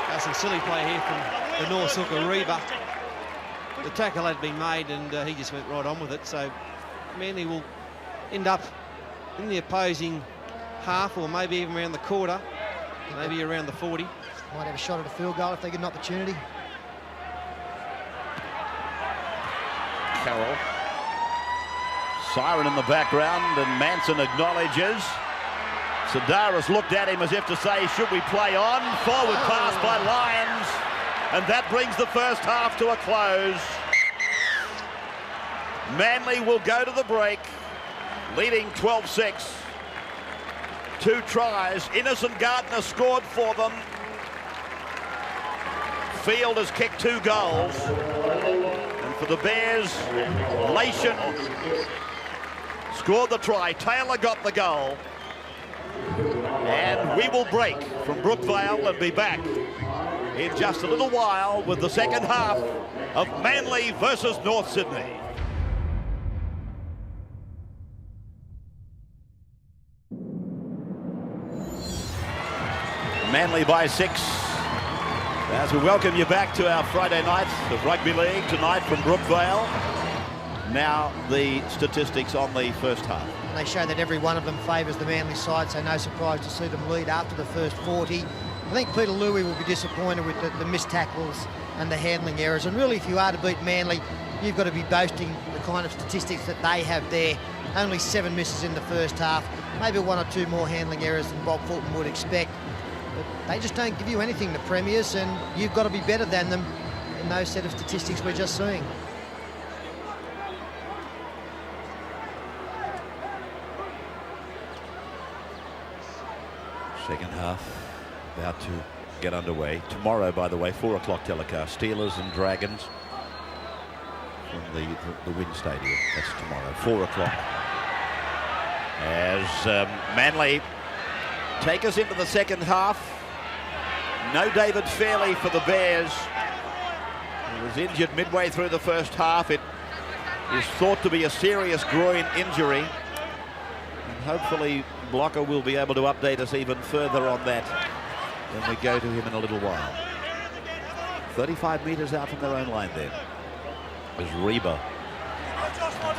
That's some silly play here from the North hooker, Reba. The tackle had been made, and he just went right on with it. So Manly will end up in the opposing half, or maybe even around the quarter, maybe around the 40. Might have a shot at a field goal if they get an opportunity. Carroll. Siren in the background, and Manson acknowledges. Sedaris looked at him as if to say, should we play on? Forward pass by Lyons, and that brings the first half to a close. Manly will go to the break, leading 12-6. 2 tries. Innes and Gardner scored for them. Field has kicked 2 goals. And for the Bears, Lation scored the try. Taylor got the goal. And we will break from Brookvale and be back in just a little while with the second half of Manly versus North Sydney. Manly by 6. As we welcome you back to our Friday night of Rugby League tonight from Brookvale. Now the statistics on the first half. They show that every one of them favours the Manly side, so no surprise to see them lead after the first 40. I think Peter Louis will be disappointed with the missed tackles and the handling errors. And really, if you are to beat Manly, you've got to be boasting the kind of statistics that they have there. Only 7 misses in the first half, maybe 1 or 2 more handling errors than Bob Fulton would expect. But they just don't give you anything, the Premiers, and you've got to be better than them in those set of statistics we're just seeing. Second half about to get underway. Tomorrow, by the way, 4 o'clock telecast. Steelers and Dragons from the Wynn Stadium. That's tomorrow, 4 o'clock. As Manly take us into the second half. No David Fairley for the Bears. He was injured midway through the first half. It is thought to be a serious groin injury. And hopefully Blocker will be able to update us even further on that when we go to him in a little while. 35 metres out from their own line then. As Reba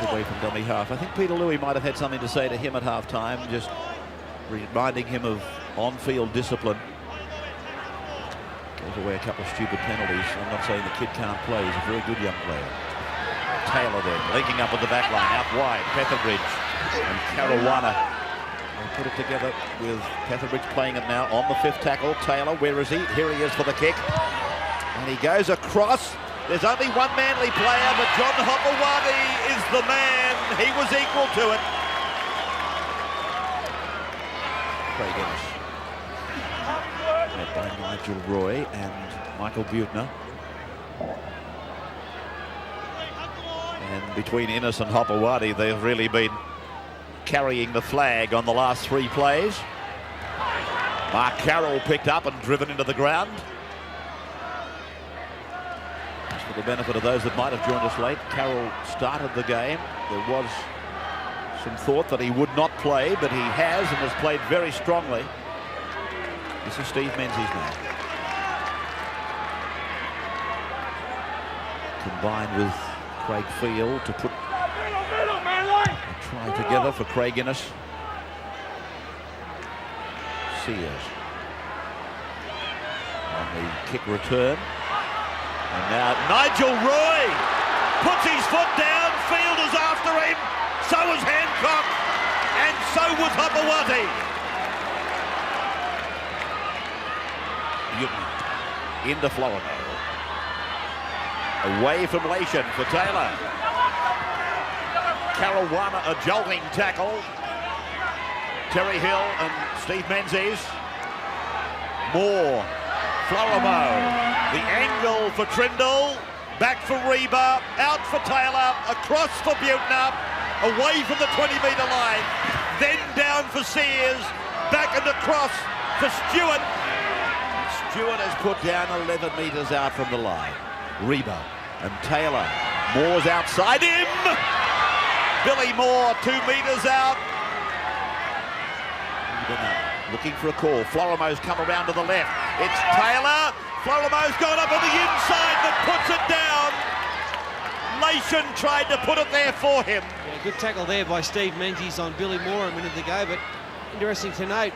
away from dummy half. I think Peter Louis might have had something to say to him at half-time, just reminding him of on-field discipline. Gave away a couple of stupid penalties. I'm not saying the kid can't play. He's a very good young player. Taylor then, linking up with the back line, out wide. Petherbridge and Caruana. They put it together with Petherbridge playing it now on the 5th tackle. Taylor, where is he? Here he is for the kick. And he goes across. There's only one Manly player, but John Hopewadi is the man. He was equal to it. Craig Innes. Led by Nigel Roy and Michael Butner. And between Innes and Hopewadi, they've really been carrying the flag on the last 3 plays. Mark Carroll picked up and driven into the ground. Just for the benefit of those that might have joined us late, Carroll started the game. There was some thought that he would not play, but he has and has played very strongly. This is Steve Menzies now. Combined with Craig Field to put Try together for Craig Innes. Sears on the kick return. And now Nigel Roy puts his foot down. Field is after him. So was Hancock. And so was Hopewadi. Into Florida. Away from Lation for Taylor. Caruana, a jolting tackle. Terry Hill and Steve Menzies. Moore. Florimo. The angle for Trindle. Back for Reba. Out for Taylor. Across for Buettner. Away from the 20-metre line. Then down for Sears. Back and across for Stewart. Stewart has put down 11 metres out from the line. Reba and Taylor. Moore's outside him. Billy Moore 2 metres out. Looking for a call. Florimo's come around to the left. It's Taylor. Florimo's gone up on the inside but puts it down. Lation tried to put it there for him. Yeah, good tackle there by Steve Menzies on Billy Moore a minute ago, but interesting to note,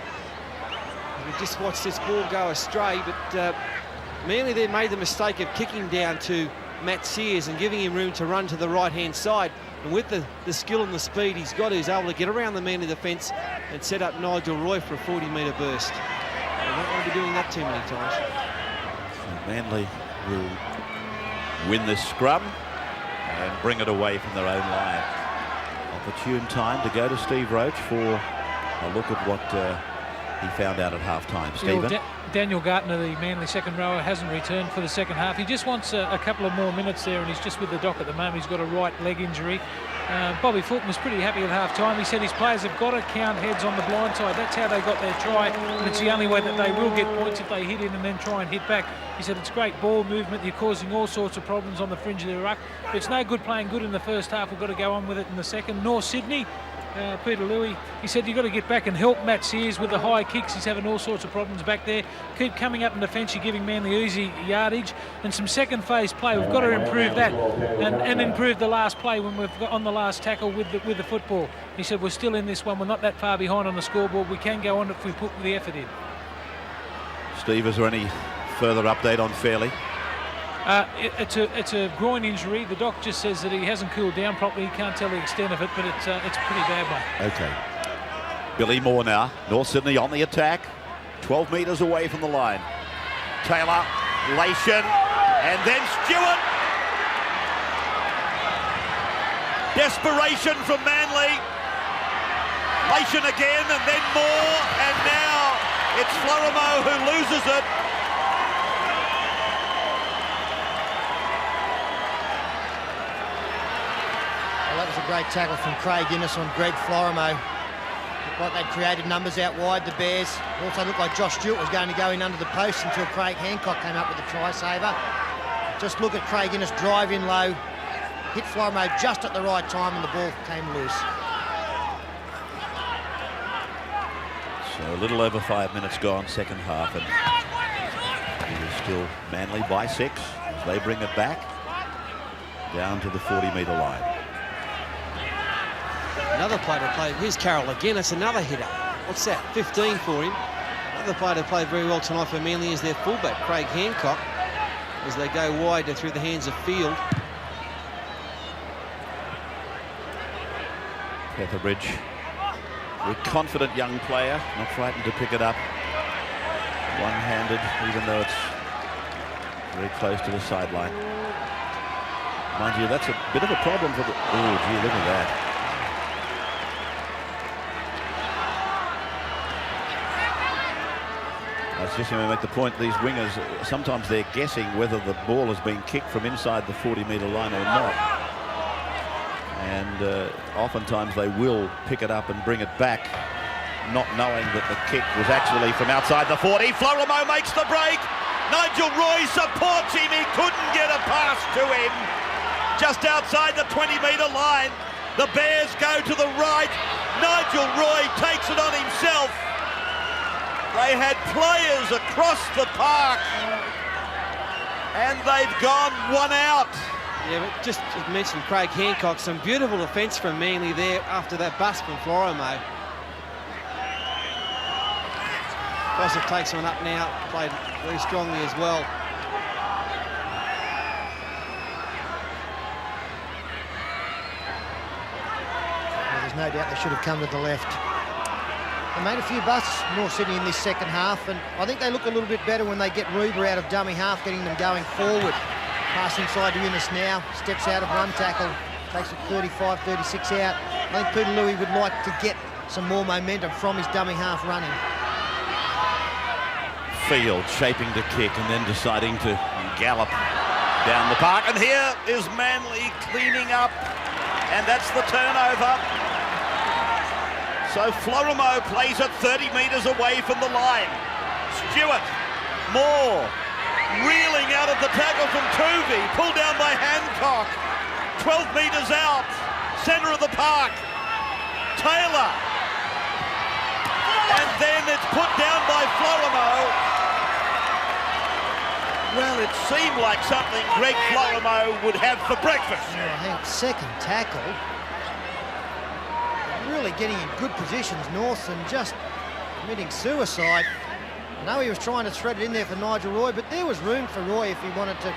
we just watched this ball go astray, but Manly there made the mistake of kicking down to Matt Sears and giving him room to run to the right-hand side. And with the skill and the speed he's got, he's able to get around the Manly defence and set up Nigel Roy for a 40-metre burst. They don't want to be doing that too many times. So Manly will win this scrum and bring it away from their own line. Opportune time to go to Steve Roach for a look at what he found out at half-time. Stephen? Yeah, Daniel Gartner, the Manly second rower, hasn't returned for the second half. He just wants a couple of more minutes there, and he's just with the doc at the moment. He's got a right leg injury. Bobby Fulton was pretty happy at half-time. He said his players have got to count heads on the blind side. That's how they got their try, and it's the only way that they will get points if they hit in and then try and hit back. He said it's great ball movement. You're causing all sorts of problems on the fringe of the ruck. But it's no good playing good in the first half. We've got to go on with it in the second. Nor Sydney. Peter Louis, he said you've got to get back and help Matt Sears with the high kicks. He's having all sorts of problems back there. Keep coming up in defence. You're giving Manly easy yardage. And some second phase play. We've got to improve that and improve the last play when we've got on the last tackle with the football. He said we're still in this one. We're not that far behind on the scoreboard. We can go on if we put the effort in. Steve, is there any further update on Fairley? It's a groin injury. The doc just says that he hasn't cooled down properly. He can't tell the extent of it, but it's a pretty bad one. Okay. Billy Moore now. North Sydney on the attack. 12 metres away from the line. Taylor, Lation, and then Stewart. Desperation from Manly. Lation again, and then Moore, and now it's Florimo who loses it. Well, that was a great tackle from Craig Innes on Greg Florimo. Looked like they'd created numbers out wide, the Bears. Also looked like Josh Stewart was going to go in under the post until Craig Hancock came up with the try saver. Just look at Craig Innes drive in low, hit Florimo just at the right time, and the ball came loose. So a little over 5 minutes gone, second half, and it is still Manly by 6 as they bring it back down to the 40-metre line. Another player to play. Here's Carroll again. It's another hitter. What's that? 15 for him. Another player to play very well tonight for Manly is their fullback, Craig Hancock, as they go wide through the hands of Field. Featherbridge, a confident young player, not frightened to pick it up. One-handed, even though it's very close to the sideline. Mind you, that's a bit of a problem for the... Oh, gee, look at that. I was just going to make the point, these wingers, sometimes they're guessing whether the ball has been kicked from inside the 40-metre line or not. And oftentimes they will pick it up and bring it back, not knowing that the kick was actually from outside the 40. Florimo makes the break. Nigel Roy supports him. He couldn't get a pass to him. Just outside the 20-metre line. The Bears go to the right. Nigel Roy takes it on himself. They had players across the park, and they've gone one out. Yeah, but just to mention Craig Hancock, some beautiful defence from Manly there after that bust from Florimo. Gossip takes one up now, played very strongly as well. Well, there's no doubt they should have come to the left. They made a few busts, North Sydney, in this second half, and I think they look a little bit better when they get Ruber out of dummy half, getting them going forward. Pass inside to Innes now, steps out of one tackle, takes it 35, 36 out. I think Peter Louis would like to get some more momentum from his dummy half running. Field shaping to kick and then deciding to gallop down the park. And here is Manly cleaning up, and that's the turnover. So Florimo plays it 30 metres away from the line. Stewart, Moore, reeling out of the tackle from Tuvey, pulled down by Hancock. 12 metres out, centre of the park. Taylor. And then it's put down by Florimo. Well, it seemed like something Greg Florimo would have for breakfast. Yeah, I think second tackle. Really getting in good positions, North, and just committing suicide. I know he was trying to thread it in there for Nigel Roy, but there was room for Roy if he wanted to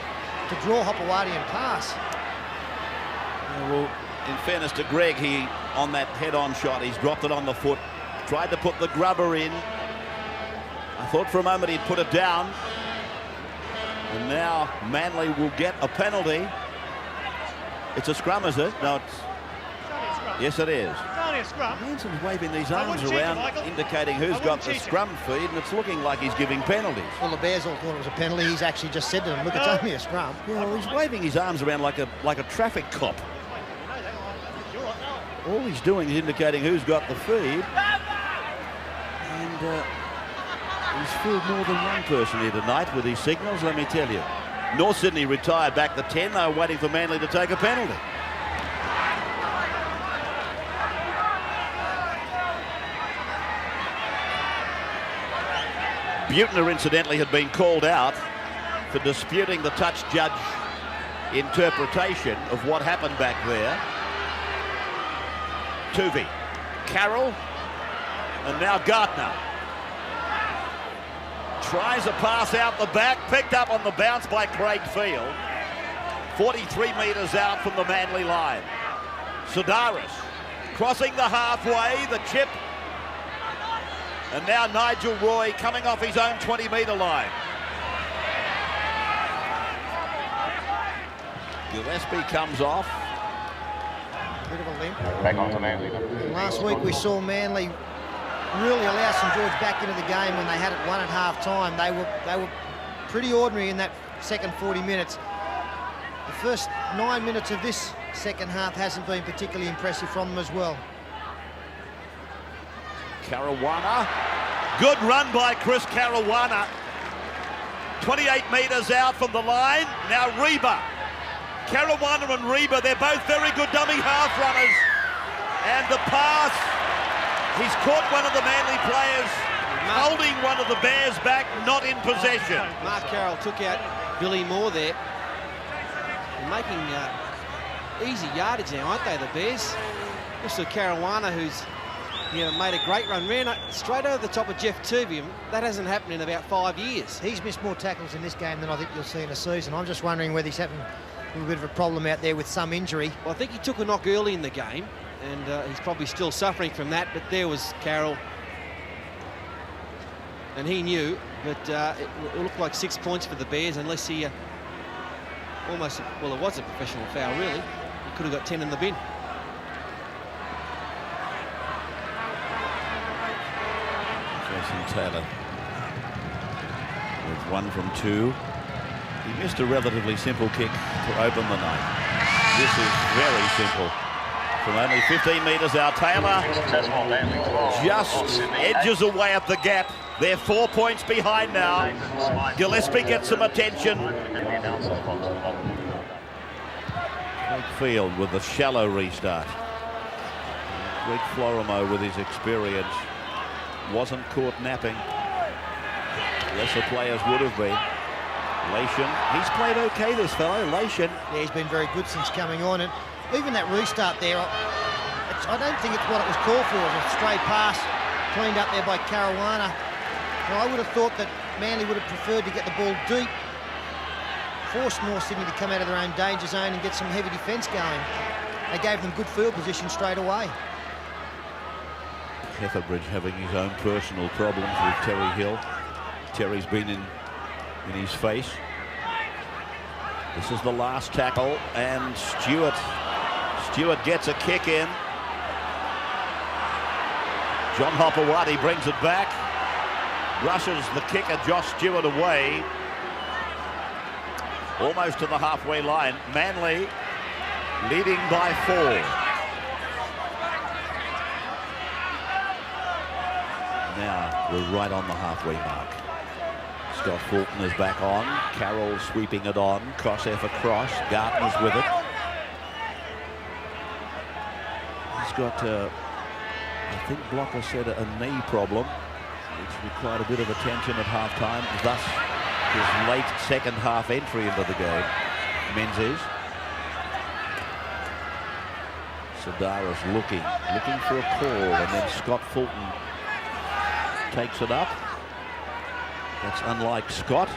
draw Hopewadi and pass. Yeah, well, in fairness to Greg, he, on that head-on shot, he's dropped it on the foot, tried to put the grubber in. I thought for a moment he'd put it down. And now Manly will get a penalty. It's a scrum, is it? No, it's... Yes, it is. Manson's waving these arms around, indicating who's got the scrum feed, and it's looking like he's giving penalties. Well, the Bears all thought it was a penalty. He's actually just said to them, look, it's only a scrum. Yeah, well, he's waving his arms around like a traffic cop. All he's doing is indicating who's got the feed. And he's fooled more than one person here tonight with these signals, let me tell you. North Sydney retired back to 10. They were waiting for Manly to take a penalty. Butner, incidentally, had been called out for disputing the touch judge interpretation of what happened back there. Tuvey, Carroll, and now Gartner. Tries a pass out the back, picked up on the bounce by Craig Field. 43 metres out from the Manly line. Sidaris crossing the halfway, the chip. And now Nigel Roy coming off his own 20-metre line. Gillespie comes off. Bit of a limp. Back onto Manly. Last week we saw Manly really allow St George back into the game when they had it won at half-time. They were pretty ordinary in that second 40 minutes. The first 9 minutes of this second half hasn't been particularly impressive from them as well. Caruana, good run by Chris Caruana. 28 metres out from the line. Now Reba. Caruana and Reba, they're both very good dummy half runners. And the pass, he's caught one of the Manly players holding one of the Bears back, not in possession. Mark Carroll took out Billy Moore there. They're making easy yardage now, aren't they, the Bears? Also Caruana, who's made a great run, ran straight over the top of Jeff Tuvey. That hasn't happened in about 5 years. He's missed more tackles in this game than I think you'll see in a season. I'm just wondering whether he's having a little bit of a problem out there with some injury. Well, I think he took a knock early in the game, and he's probably still suffering from that, but there was Carroll. And he knew, but it looked like 6 points for the Bears unless he almost, well, it was a professional foul, really. He could have got 10 in the bin. Taylor with 1 from 2. He missed a relatively simple kick to open the night. This is very simple. From only 15 metres out, Taylor just edges away at the gap. They're 4 points behind now. Gillespie gets some attention. Craig Field with the shallow restart. Greg Florimo with his experience wasn't caught napping. Lesser players would have been. Lation, he's played okay, this fellow, Lation. Yeah, he's been very good since coming on, and even that restart there, I don't think it's what it was called for. It was a stray pass cleaned up there by Caruana. Now, I would have thought that Manly would have preferred to get the ball deep, force North Sydney to come out of their own danger zone and get some heavy defence going. They gave them good field position straight away. Hetherbridge having his own personal problems with Terry Hill. Terry's been in his face. This is the last tackle, and Stewart gets a kick in. John Hopewadi brings it back, brushes the kicker Josh Stewart away, almost to the halfway line. Manly leading by 4. Now we're right on the halfway mark. Scott Fulton is back on. Carroll sweeping it on. Kosef across. Gartner's with it. He's got, I think Blocker said, a knee problem, which required a bit of attention at halftime. Thus, his late second half entry into the game. Menzies. Sadaras looking for a call, and then Scott Fulton takes it up. That's unlike Scott.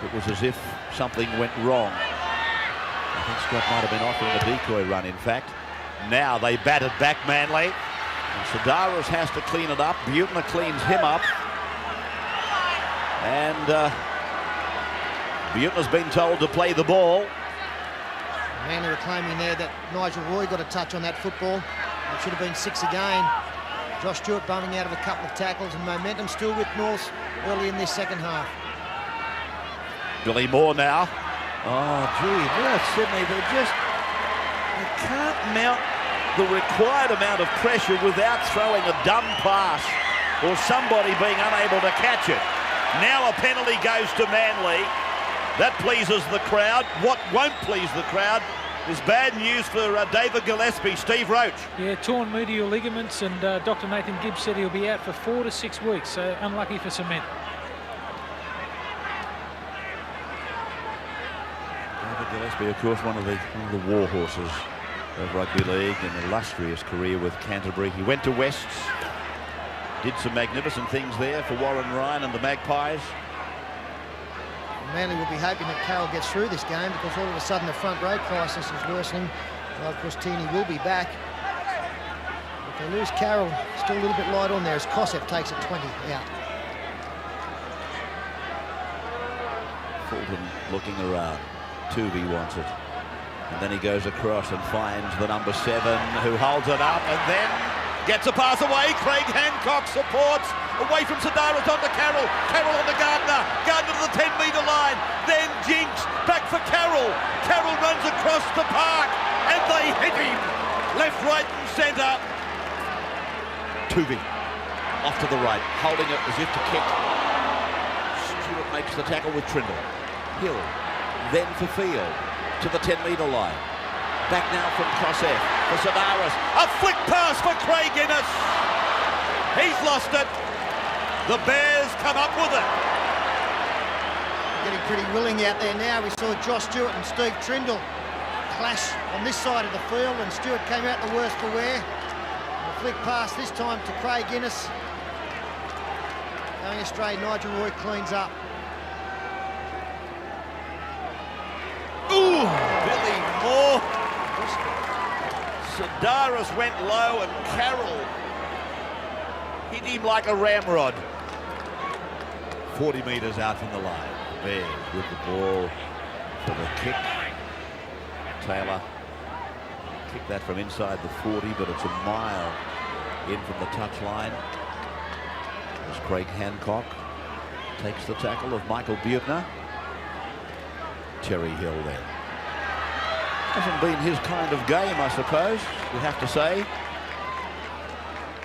It was as if something went wrong. I think Scott might have been offering a decoy run, in fact. Now they batted back, Manly. And Sadaras has to clean it up. Butner cleans him up. And Butner's been told to play the ball. Manly were claiming there that Nigel Roy got a touch on that football. It should have been 6 again. Josh Stewart bumming out of a couple of tackles, and momentum still with North early in this second half. Billy Moore now. Oh, gee, North Sydney, they can't mount the required amount of pressure without throwing a dumb pass or somebody being unable to catch it. Now a penalty goes to Manly. That pleases the crowd. What won't please the crowd is bad news for David Gillespie. Steve Roach. Yeah, torn medial ligaments, and Dr. Nathan Gibbs said he'll be out for 4 to 6 weeks, so unlucky for cement. David Gillespie, of course, one of the war horses of rugby league, an illustrious career with Canterbury. He went to Wests, did some magnificent things there for Warren Ryan and the Magpies. Manly will be hoping that Carroll gets through this game, because all of a sudden the front row crisis is worsening. Well, of course, Teeny will be back. If they lose Carroll, still a little bit light on there as Kosef takes it 20 out. Fulton looking around. Tuvey wants it. And then he goes across and finds the number 7, who holds it up and then gets a pass away. Craig Hancock supports. Away from Sadaras onto Carroll. Carroll onto Gardner. Gardner to the 10-metre line. Then Jinks back for Carroll. Carroll runs across the park and they hit him. Left, right and centre. Tuvey off to the right, holding it as if to kick. Stewart makes the tackle with Trindle. Hill, then for Field to the 10-metre line. Back now from Kosef for Sadaras. A flick pass for Craig Innes. He's lost it. The Bears come up with it. Getting pretty willing out there now. We saw Josh Stewart and Steve Trindle clash on this side of the field, and Stewart came out the worst for wear. A flick pass this time to Craig Innes. Going astray, Nigel Roy cleans up. Ooh, Billy Moore. Sadaras went low and Carroll hit him like a ramrod. 40 metres out from the line. Bears with the ball for the kick. Taylor kicked that from inside the 40, but it's a mile in from the touch line. As Craig Hancock takes the tackle of Michael Butner. Terry Hill then. Hasn't been his kind of game, I suppose, you have to say.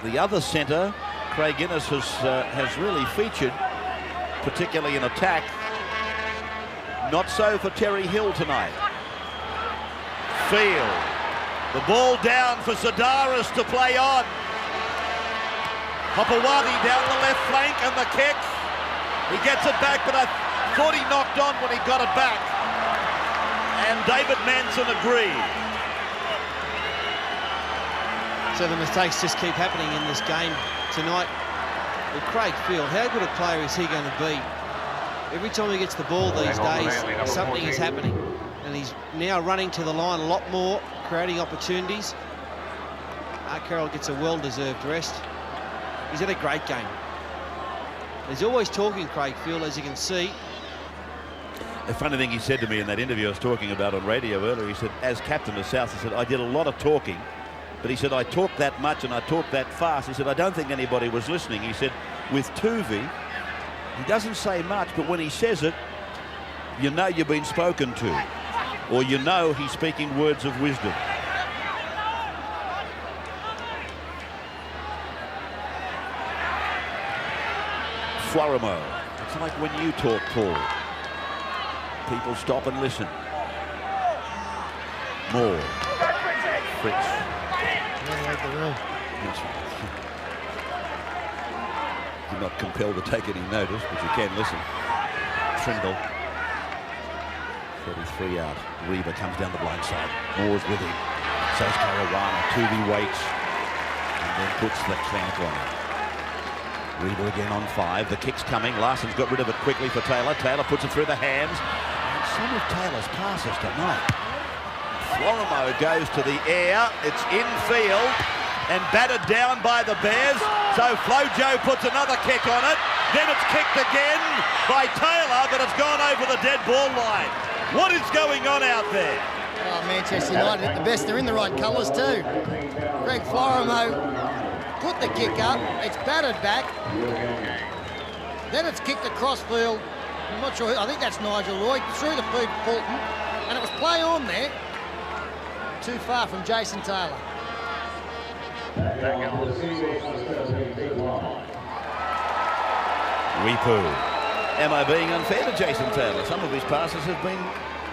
The other centre, Craig Innes, has really featured, particularly in attack. Not so for Terry Hill tonight. Field. The ball down for Sadaras to play on. Hopewadi down the left flank and the kick. He gets it back, but I thought he knocked on when he got it back. And David Manson agreed. So the mistakes just keep happening in this game tonight. But Craig Field, how good a player is he going to be? Every time he gets the ball these days, something is happening. And he's now running to the line a lot more, creating opportunities. Carroll gets a well-deserved rest. He's had a great game. He's always talking, Craig Field, as you can see. A funny thing he said to me in that interview I was talking about on radio earlier, he said, as captain of South, he said, I did a lot of talking, but he said, I talked that much and I talked that fast. He said, I don't think anybody was listening. He said, with Tuvey, he doesn't say much, but when he says it, you know you've been spoken to, or you know he's speaking words of wisdom. Florimo. It's like when you talk, Paul. People stop and listen. More. Fritz. You're not compelled to take any notice, but you can listen. Trindle. 33 out. Reba comes down the blind side. Moore's with him. So's Caruana. Tuvey waits. And then puts the clamp on him. Reba again on 5. The kick's coming. Larson's got rid of it quickly for Taylor. Taylor puts it through the hands. And some of Taylor's passes tonight. Florimo goes to the air. It's infield and battered down by the Bears. So Flojo puts another kick on it. Then it's kicked again by Taylor, but it's gone over the dead ball line. What is going on out there? Oh, Manchester United at the best. They're in the right colours too. Greg Florimo put the kick up. It's battered back. Then it's kicked across field. I'm not sure. I think that's Nigel Roy through the feet Fulton, and it was play on there. Too far from Jason Taylor. Weepu. Am I being unfair to Jason Taylor? Some of his passes have been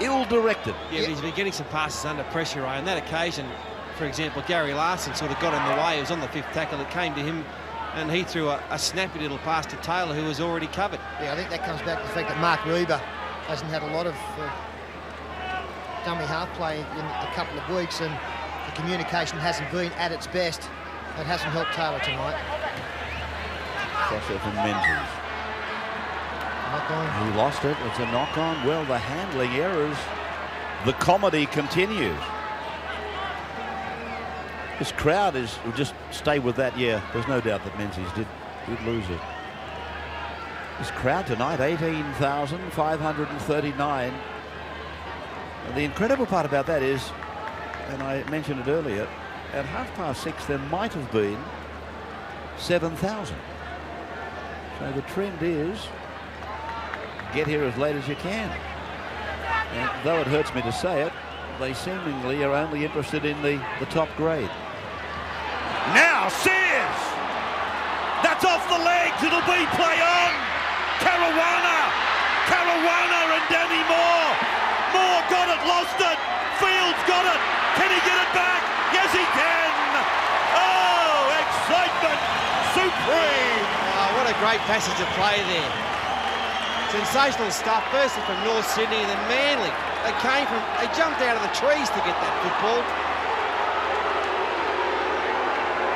ill-directed. Yeah, but he's been getting some passes under pressure, Ray. On that occasion, for example, Gary Larson sort of got in the way. He was on the 5th tackle. It came to him, and he threw a snappy little pass to Taylor, who was already covered. Yeah, I think that comes back to the fact that Mark Reba hasn't had a lot of dummy half play in a couple of weeks, and the communication hasn't been at its best. That hasn't helped Taylor tonight. Crosser from Menzies. Knock-on. He lost it. It's a knock-on. Well, the handling errors. The comedy continues. This crowd will just stay with that. Yeah, there's no doubt that Menzies did lose it. This crowd tonight, 18,539. And the incredible part about that is, and I mentioned it earlier, at 6:30 there might have been 7,000. So the trend is get here as late as you can. And though it hurts me to say it, they seemingly are only interested in the top grade. Now Sears! That's off the legs. It'll be play on. Caruana and Danny Moore. Moore got it, lost it. Fields got it. Can he get it back? Yes, he can. Oh, excitement supreme. Oh, what a great passage of play there. Sensational stuff. Firstly from North Sydney and then Manly. They jumped out of the trees to get that football.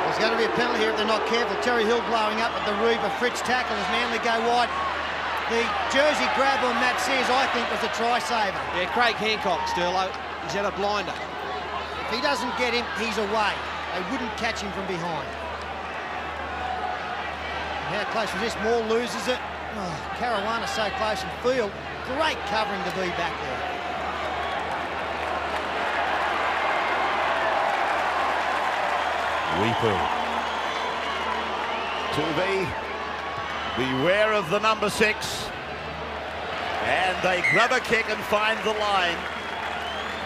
There's going to be a penalty here if they're not careful. Terry Hill blowing up at the Reba Fritz tackle as Manly go wide. The jersey grab on Matt Sears, I think, was a try saver. Yeah, Craig Hancock, Sterlo. He's had a blinder. If he doesn't get him, he's away. They wouldn't catch him from behind. And how close was this? Moore loses it. Oh, Caruana so close in field. Great covering to be back there. Weepu. Tuvey. Beware of the number 6. And they grab a kick and find the line.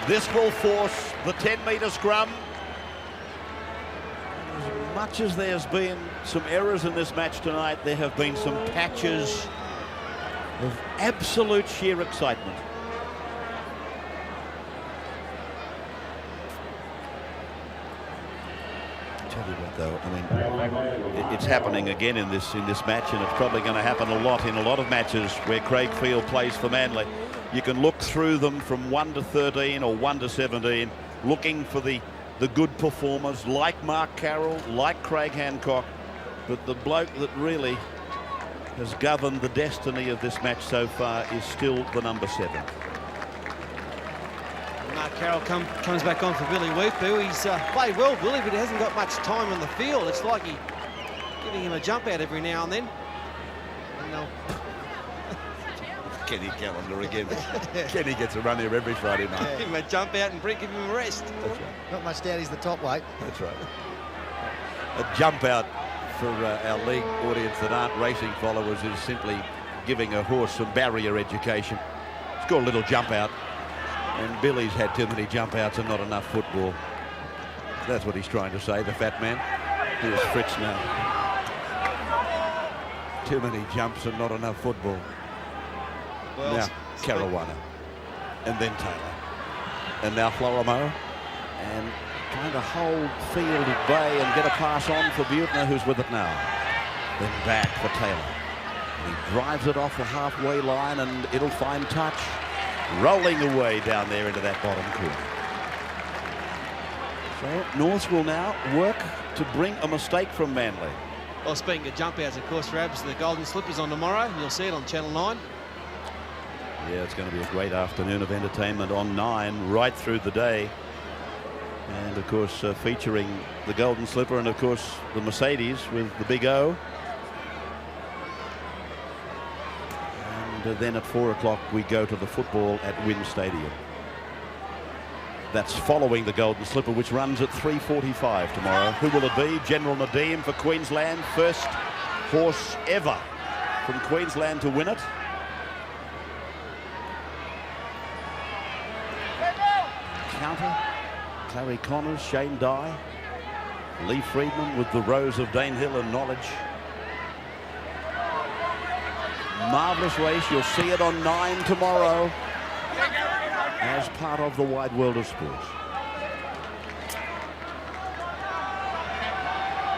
This will force the 10-metre scrum. As much as there's been some errors in this match tonight, there have been some patches of absolute sheer excitement. Tell you what, though, I mean, it's happening again in this match, and it's probably going to happen a lot in a lot of matches where Craig Field plays for Manly. You can look through them from 1 to 13 or 1 to 17, looking for the good performers like Mark Carroll, like Craig Hancock, but the bloke that really has governed the destiny of this match so far is still the number 7. Mark Carroll comes back on for Billy Weepu. He's played well, Billy, but he hasn't got much time on the field. It's like he's giving him a jump out every now and then. And Kenny Callender again. Kenny gets a run here every Friday night. Give him a jump out and give him a rest. That's right. Not much doubt he's the top weight. That's right. A jump out for our league audience that aren't racing followers is simply giving a horse some barrier education. It's got a little jump out, and Billy's had too many jump outs and not enough football. That's what he's trying to say, the fat man. Here's Fritz now. Too many jumps and not enough football. Well, now Caruana, and then Taylor, and now Florimo, and trying to hold field at bay and get a pass on for Butner, who's with it now. Then back for Taylor. He drives it off the halfway line, and it'll find touch. Rolling away down there into that bottom corner. So North will now work to bring a mistake from Manly. Well, speaking of jump outs, of course, Rabs, the Golden Slippers on tomorrow. You'll see it on Channel 9. Yeah, it's going to be a great afternoon of entertainment on 9 right through the day. And, of course, featuring the Golden Slipper and, of course, the Mercedes with the big O. And then at 4 o'clock, we go to the football at Wynn Stadium. That's following the Golden Slipper, which runs at 3:45 tomorrow. Who will it be? General Nadeem for Queensland. First horse ever from Queensland to win it. Counter, Clary Connors, Shane Dye, Lee Friedman with the Rose of Danehill and Knowledge. Marvellous race. You'll see it on 9 tomorrow as part of the wide world of sports.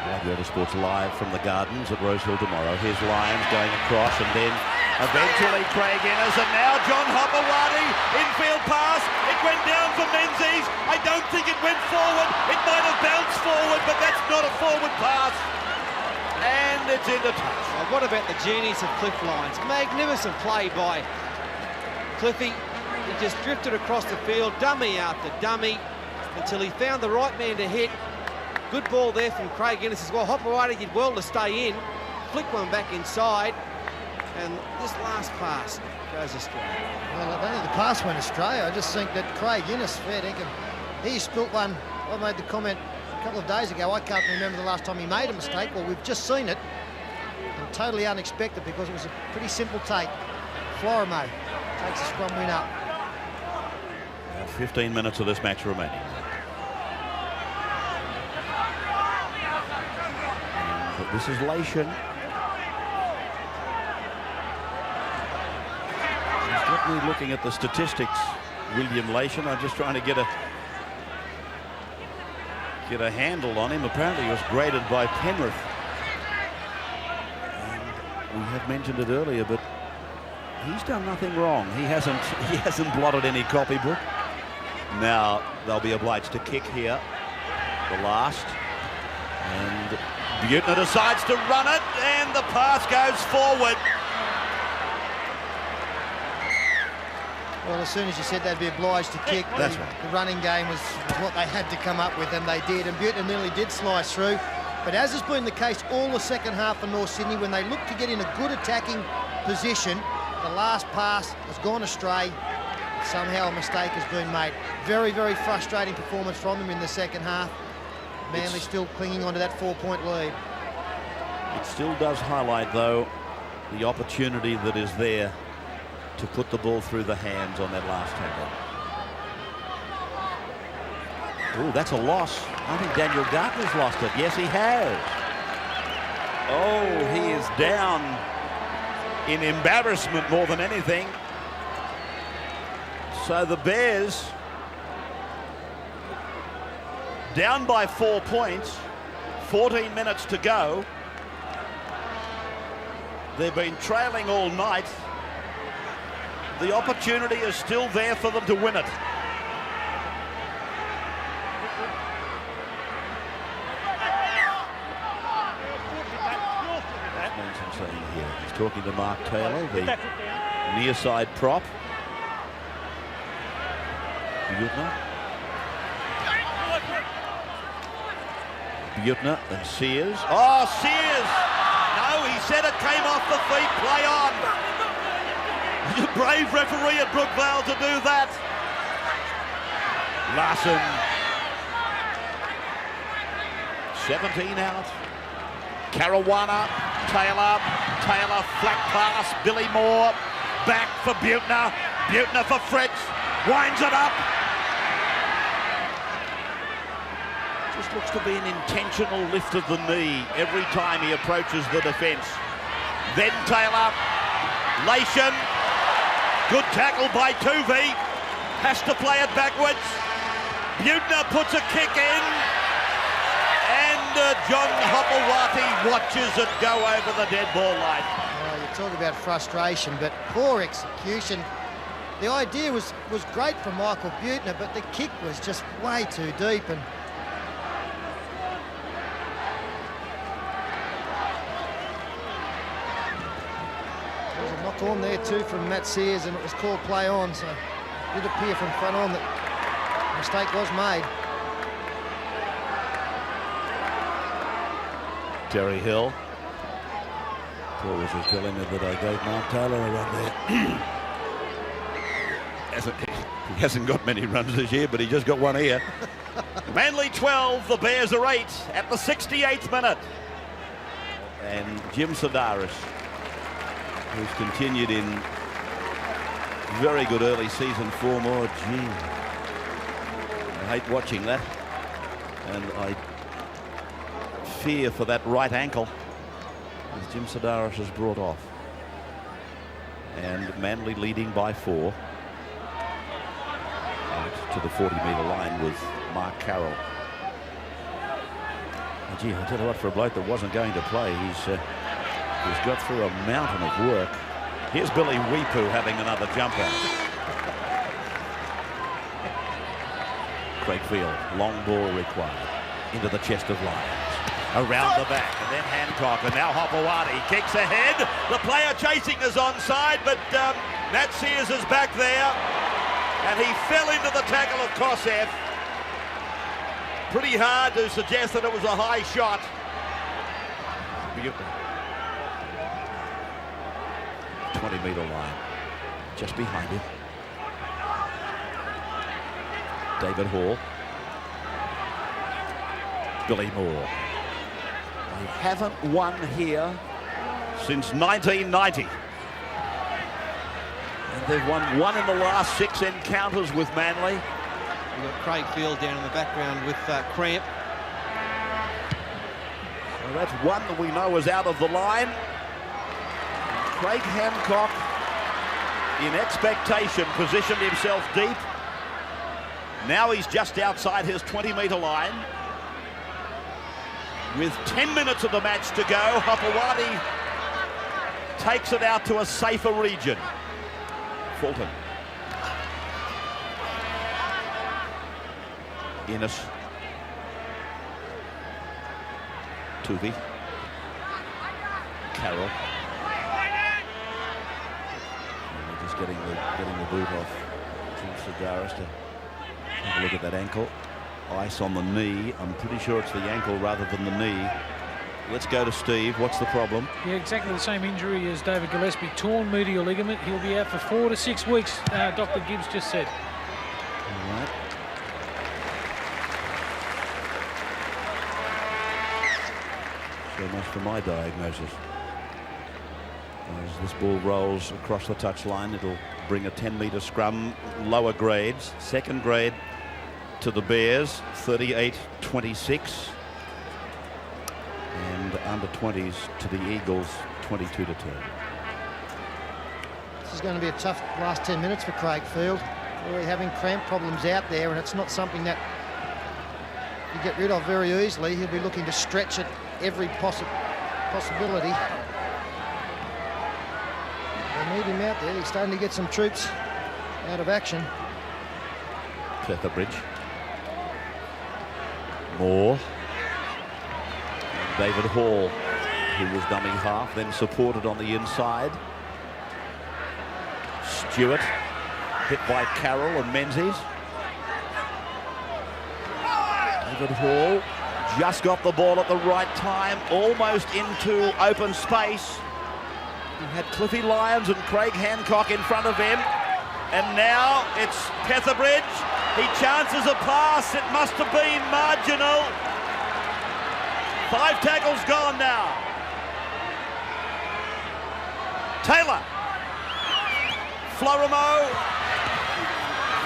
Wide world of sports live from the Gardens at Rosehill tomorrow. Here's Lyons going across, and then eventually Craig Innes, and now John Hopewadi, infield pass. It went down for Menzies. I don't think it went forward. It might have bounced forward, but that's not a forward pass. And it's into touch. Well, what about the genius of Cliff Lyons? Magnificent play by Cliffy. He just drifted across the field, dummy after dummy, until he found the right man to hit. Good ball there from Craig Innes as well. Hopewadi did well to stay in. Flick one back inside. And this last pass goes astray. Well, I don't think the pass went astray. I just think that Craig Innes, fair dinkum, he spilt one. I made the comment a couple of days ago. I can't remember the last time he made a mistake. Well, we've just seen it. And totally unexpected because it was a pretty simple take. Florimo takes a scrum win up. 15 minutes of this match remaining. And this is Lation. He's me looking at the statistics, William Lation. I'm just trying to get a handle on him. Apparently he was graded by Penrith. And we have mentioned it earlier, but he's done nothing wrong. He hasn't blotted any copybook. Now they'll be obliged to kick here, the last, and Butner decides to run it, and the pass goes forward. Well, as soon as you said they'd be obliged to kick, that's right. The running game was what they had to come up with, and they did, and Butner nearly did slice through. But as has been the case all the second half for North Sydney, when they look to get in a good attacking position, the last pass has gone astray. Somehow a mistake has been made. Very, very frustrating performance from them in the second half. Manly still clinging onto that 4-point lead. It still does highlight, though, the opportunity that is there to put the ball through the hands on that last tackle. Oh, that's a loss. I think Daniel Gartner's lost it. Yes, he has. Oh, he is down in embarrassment more than anything. So the Bears down by 4 points. 14 minutes to go. They've been trailing all night. The opportunity is still there for them to win it. He's talking to Mark Taylor, the near side prop. Butner and Sears. Oh, Sears! No, he said it came off the feet. Play on. The brave referee at Brookvale to do that. Larson. 17 out. Caruana. Taylor. Taylor, flat pass. Billy Moore. Back for Butner. Butner for Fritz. Winds it up. Just looks to be an intentional lift of the knee every time he approaches the defence. Then Taylor. Lation. Good tackle by Tuvey. Has to play it backwards. Butner puts a kick in. And John Hopewati watches it go over the dead ball line. Oh, you talk about frustration, but poor execution. The idea was great from Michael Butner, but the kick was just way too deep. And there was a knock on there too from Matt Sears, and it was called play on, so it did appear from front on that a mistake was made. Terry Hill. Paul was just telling me that I gave Mark Taylor a run there. He hasn't got many runs this year, but he just got one here. Manly 12, the Bears are 8 at the 68th minute. And Jim Sedaris, who's continued in very good early season form. Oh, gee. I hate watching that. And I fear for that right ankle as Jim Sedaris is brought off. And Manly leading by 4. To the 40-metre line with Mark Carroll. Oh, gee, I tell you what, for a bloke that wasn't going to play, he's got through a mountain of work. Here's Billy Weepu having another jumper. Craig Field, long ball required into the chest of Lions. Around the back, and then Hancock, and now Hopewati kicks ahead. The player chasing is onside, but Nat Sears is back there. And he fell into the tackle of Kosef. Pretty hard to suggest that it was a high shot. 20-metre line. Just behind him. David Hall. Billy Moore. They haven't won here since 1990. And they've won 1 in the last 6 encounters with Manly. We've got Craig Field down in the background with cramp. So that's one that we know is out of the line. Craig Hancock, in expectation, positioned himself deep. Now he's just outside his 20-metre line. With 10 minutes of the match to go, Hopewati takes it out to a safer region. Fulton. Innes. Tuvey. Carroll. And they're just getting the boot off Jim Sedaris to have a look at that ankle. Ice on the knee. I'm pretty sure it's the ankle rather than the knee. Let's go to Steve. What's the problem? Yeah, exactly the same injury as David Gillespie. Torn medial ligament. He'll be out for 4 to 6 weeks, Dr. Gibbs just said. All right. So much for my diagnosis. As this ball rolls across the touchline, it'll bring a 10-metre scrum, lower grades. Second grade to the Bears, 38-26. And under 20s to the Eagles, 22-10. This is going to be a tough last 10 minutes for Craig Field. Really having cramp problems out there, and it's not something that you get rid of very easily. He'll be looking to stretch it every possibility. They need him out there. He's starting to get some troops out of action. Petherbridge. Moore. And David Hall, who was dummy half, then supported on the inside. Stewart hit by Carroll and Menzies. David Hall just got the ball at the right time, almost into open space. He had Cliffy Lyons and Craig Hancock in front of him. And now it's Petherbridge. He chances a pass. It must have been marginal. 5 tackles gone now. Taylor. Florimo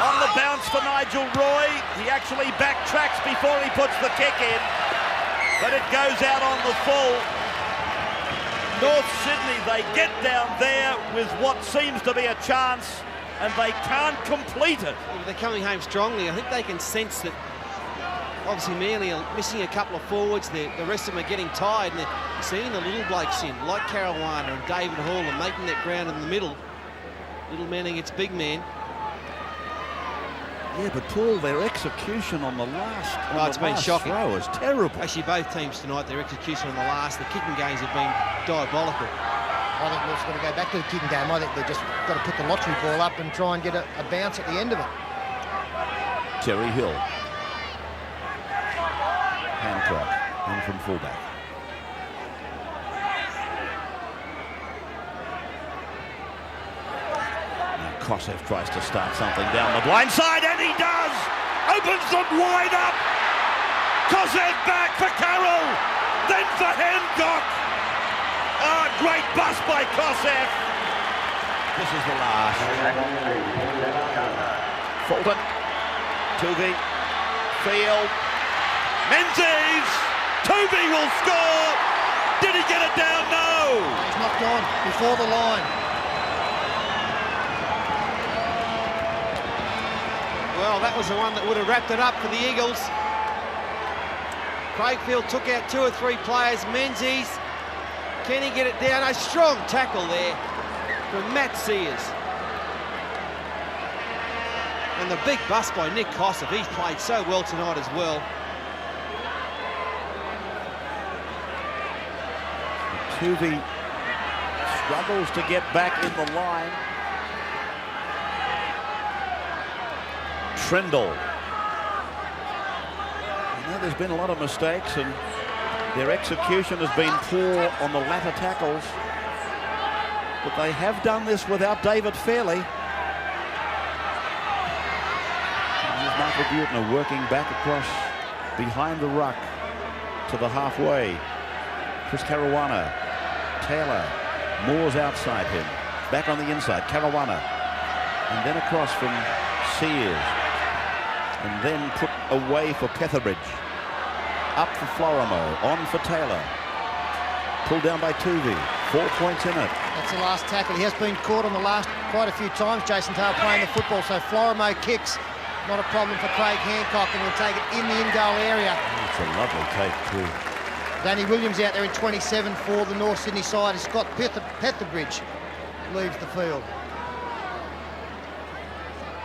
on the bounce for Nigel Roy. He actually backtracks before he puts the kick in, but it goes out on the full. North Sydney, they get down there with what seems to be a chance, and they can't complete it. They're coming home strongly. I think they can sense that obviously Manly are missing a couple of forwards. The rest of them are getting tired, and they're seeing the little blokes in, like Caruana and David Hall, and making that ground in the middle. Little man against big man. Yeah, but Paul, their execution on the last, it's been shocking. Throw is terrible. Actually, both teams tonight, their execution on the last, the kicking games have been diabolical. I think we're just going to go back to the kicking game. I think they've just got to put the lottery ball up and try and get a bounce at the end of it. Terry Hill. Hancock in from fullback. Kosef tries to start something down the blind side, and he does! Opens them wide up! Kosef back for Carroll! Then for Hancock! Oh, great bust by Kosef! This is the last. Fulton. Tuvey. Field. Menzies! Tuvey will score! Did he get it down? No! He's knocked on before the line. Well, that was the one that would have wrapped it up for the Eagles. Craigfield took out 2 or 3 players. Menzies, can he get it down? A strong tackle there from Matt Sears. And the big bust by Nick Kosef. He's played so well tonight as well. Tuvey struggles to get back in the line. Trindle. I know there's been a lot of mistakes, and their execution has been poor on the latter tackles, but they have done this without David Fairley. And Michael Buettner working back across behind the ruck to the halfway. Chris Caruana. Taylor. Moore's outside him. Back on the inside. Caruana. And then across from Sears. And then put away for Petherbridge. Up for Florimo, on for Taylor. Pulled down by Tuvey. 4 points in it. That's the last tackle. He has been caught on the last quite a few times, Jason Taylor, playing the football, so Florimo kicks. Not a problem for Craig Hancock, and he'll take it in the in-goal area. It's a lovely take too. Danny Williams out there in 27 for the North Sydney side. As Scott Petherbridge leaves the field.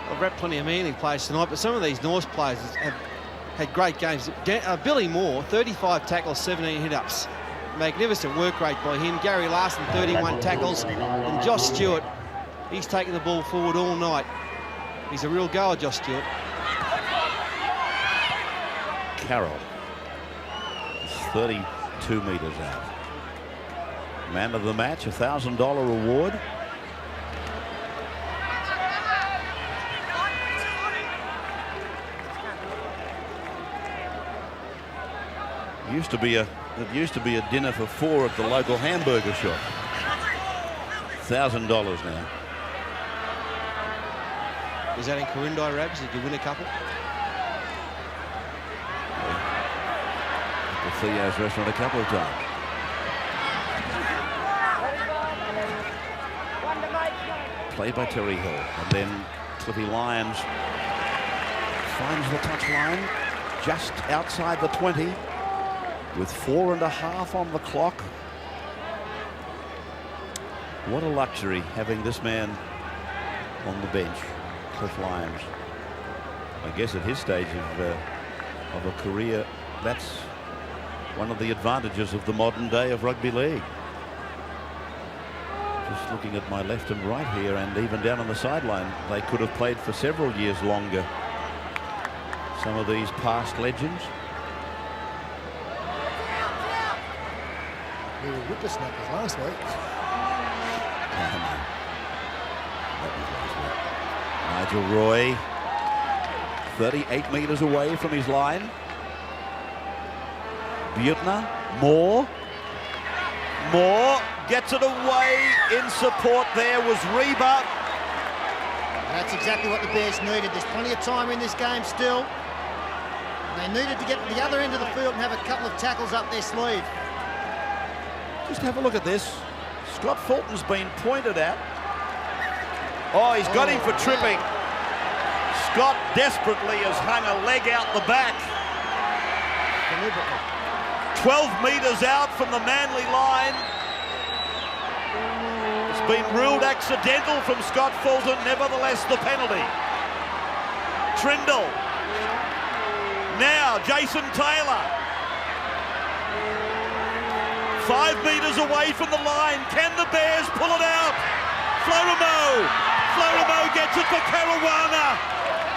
I've read plenty of Manly players tonight, but some of these North players have had great games. Billy Moore, 35 tackles, 17 hit-ups. Magnificent work rate by him. Gary Larson, 31 tackles. And Josh Stewart, he's taken the ball forward all night. He's a real goer, Josh Stewart. Carroll is 32 metres out. Man of the match, $1,000 reward. It used to be a dinner for 4 at the local hamburger shop. $1,000 now. Was that in Corindai, Rabs? Did you win a couple? At the Theo's restaurant a couple of times. Played by Terry Hill, and then Cliffy Lyons finds the touchline. just outside the 20 with 4.5 on the clock. What a luxury having this man on the bench, Cliff Lyons. I guess at his stage of a career, that's one of the advantages of the modern day of rugby league. Just looking at my left and right here, and even down on the sideline, they could have played for several years longer, some of these past legends. We were whippersnappers last week. Nigel Roy, 38 metres away from his line. Butner, Moore, gets it away. In support there was Reba. That's exactly what the Bears needed. There's plenty of time in this game still. They needed to get to the other end of the field and have a couple of tackles up their sleeve. Just have a look at this. Scott Fulton's been pointed at. Oh, he's got him for tripping. Scott desperately has hung a leg out the back. Deliberately. 12 metres out from the Manly line. It's been ruled accidental from Scott Fulton, nevertheless the penalty. Trindle. Now Jason Taylor. 5 metres away from the line. Can the Bears pull it out? Florimo gets it for Caruana.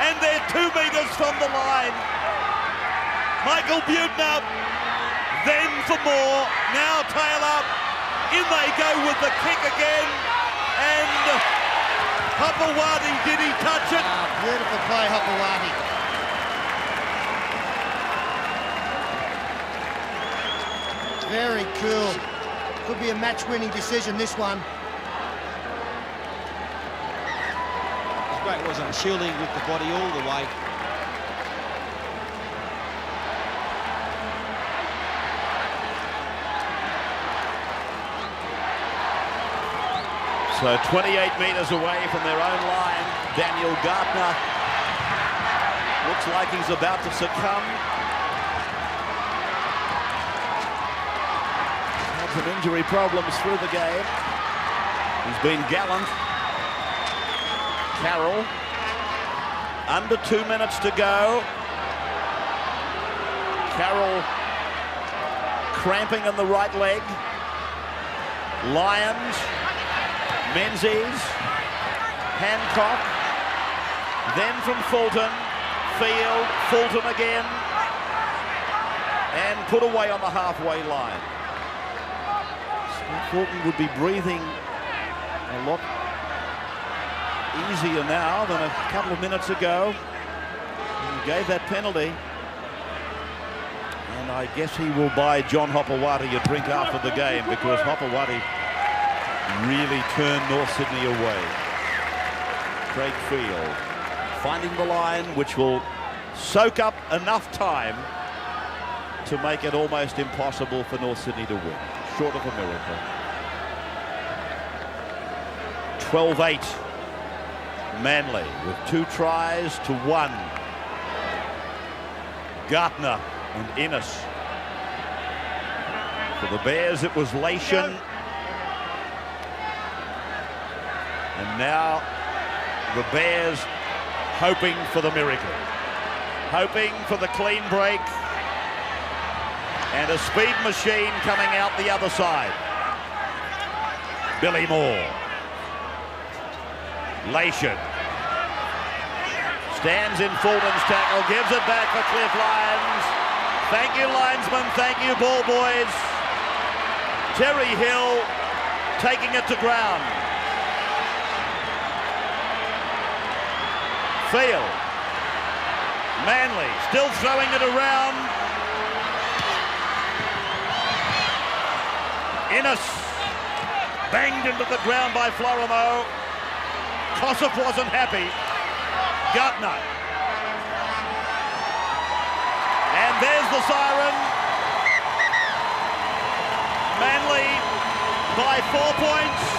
And they're 2 metres from the line. Michael Butner. Then for Moore. Now Taylor. In they go with the kick again. And Hopewadi, did he touch it? Beautiful play, Hopewadi. Very cool. Could be a match-winning decision, this one. It's great, was on shielding with the body all the way. So 28 metres away from their own line, Daniel Gardner looks like he's about to succumb. Had some injury problems through the game. He's been gallant. Carroll, under 2 minutes to go. Carroll cramping in the right leg. Lyons. Menzies, Hancock, then from Fulton, Field, Fulton again, and put away on the halfway line. Fulton would be breathing a lot easier now than a couple of minutes ago. He gave that penalty. And I guess he will buy John Hopewadi a drink after the game, because Hopewadi really turned North Sydney away. Craig Field finding the line, which will soak up enough time to make it almost impossible for North Sydney to win. Short of a miracle. 12-8 Manly with 2 tries to 1. Gartner and Innes. For the Bears it was Lation. And now the Bears hoping for the miracle. Hoping for the clean break. And a speed machine coming out the other side. Billy Moore. Lation. Stands in Fulton's tackle, gives it back for Cliff Lyons. Thank you, linesman. Thank you, ball boys. Terry Hill taking it to ground. Field. Manly still throwing it around. Innes banged into the ground by Florimo. Kossoff wasn't happy. Gutner. And there's the siren. Manly by 4 points.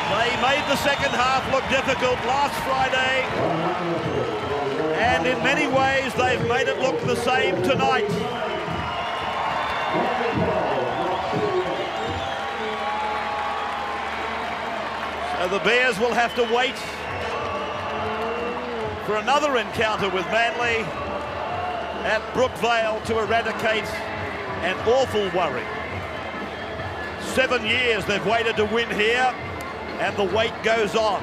They made the second half look difficult last Friday, And in many ways, they've made it look the same tonight. So the Bears will have to wait for another encounter with Manly at Brookvale to eradicate an awful worry. 7 years they've waited to win here, and the wait goes on.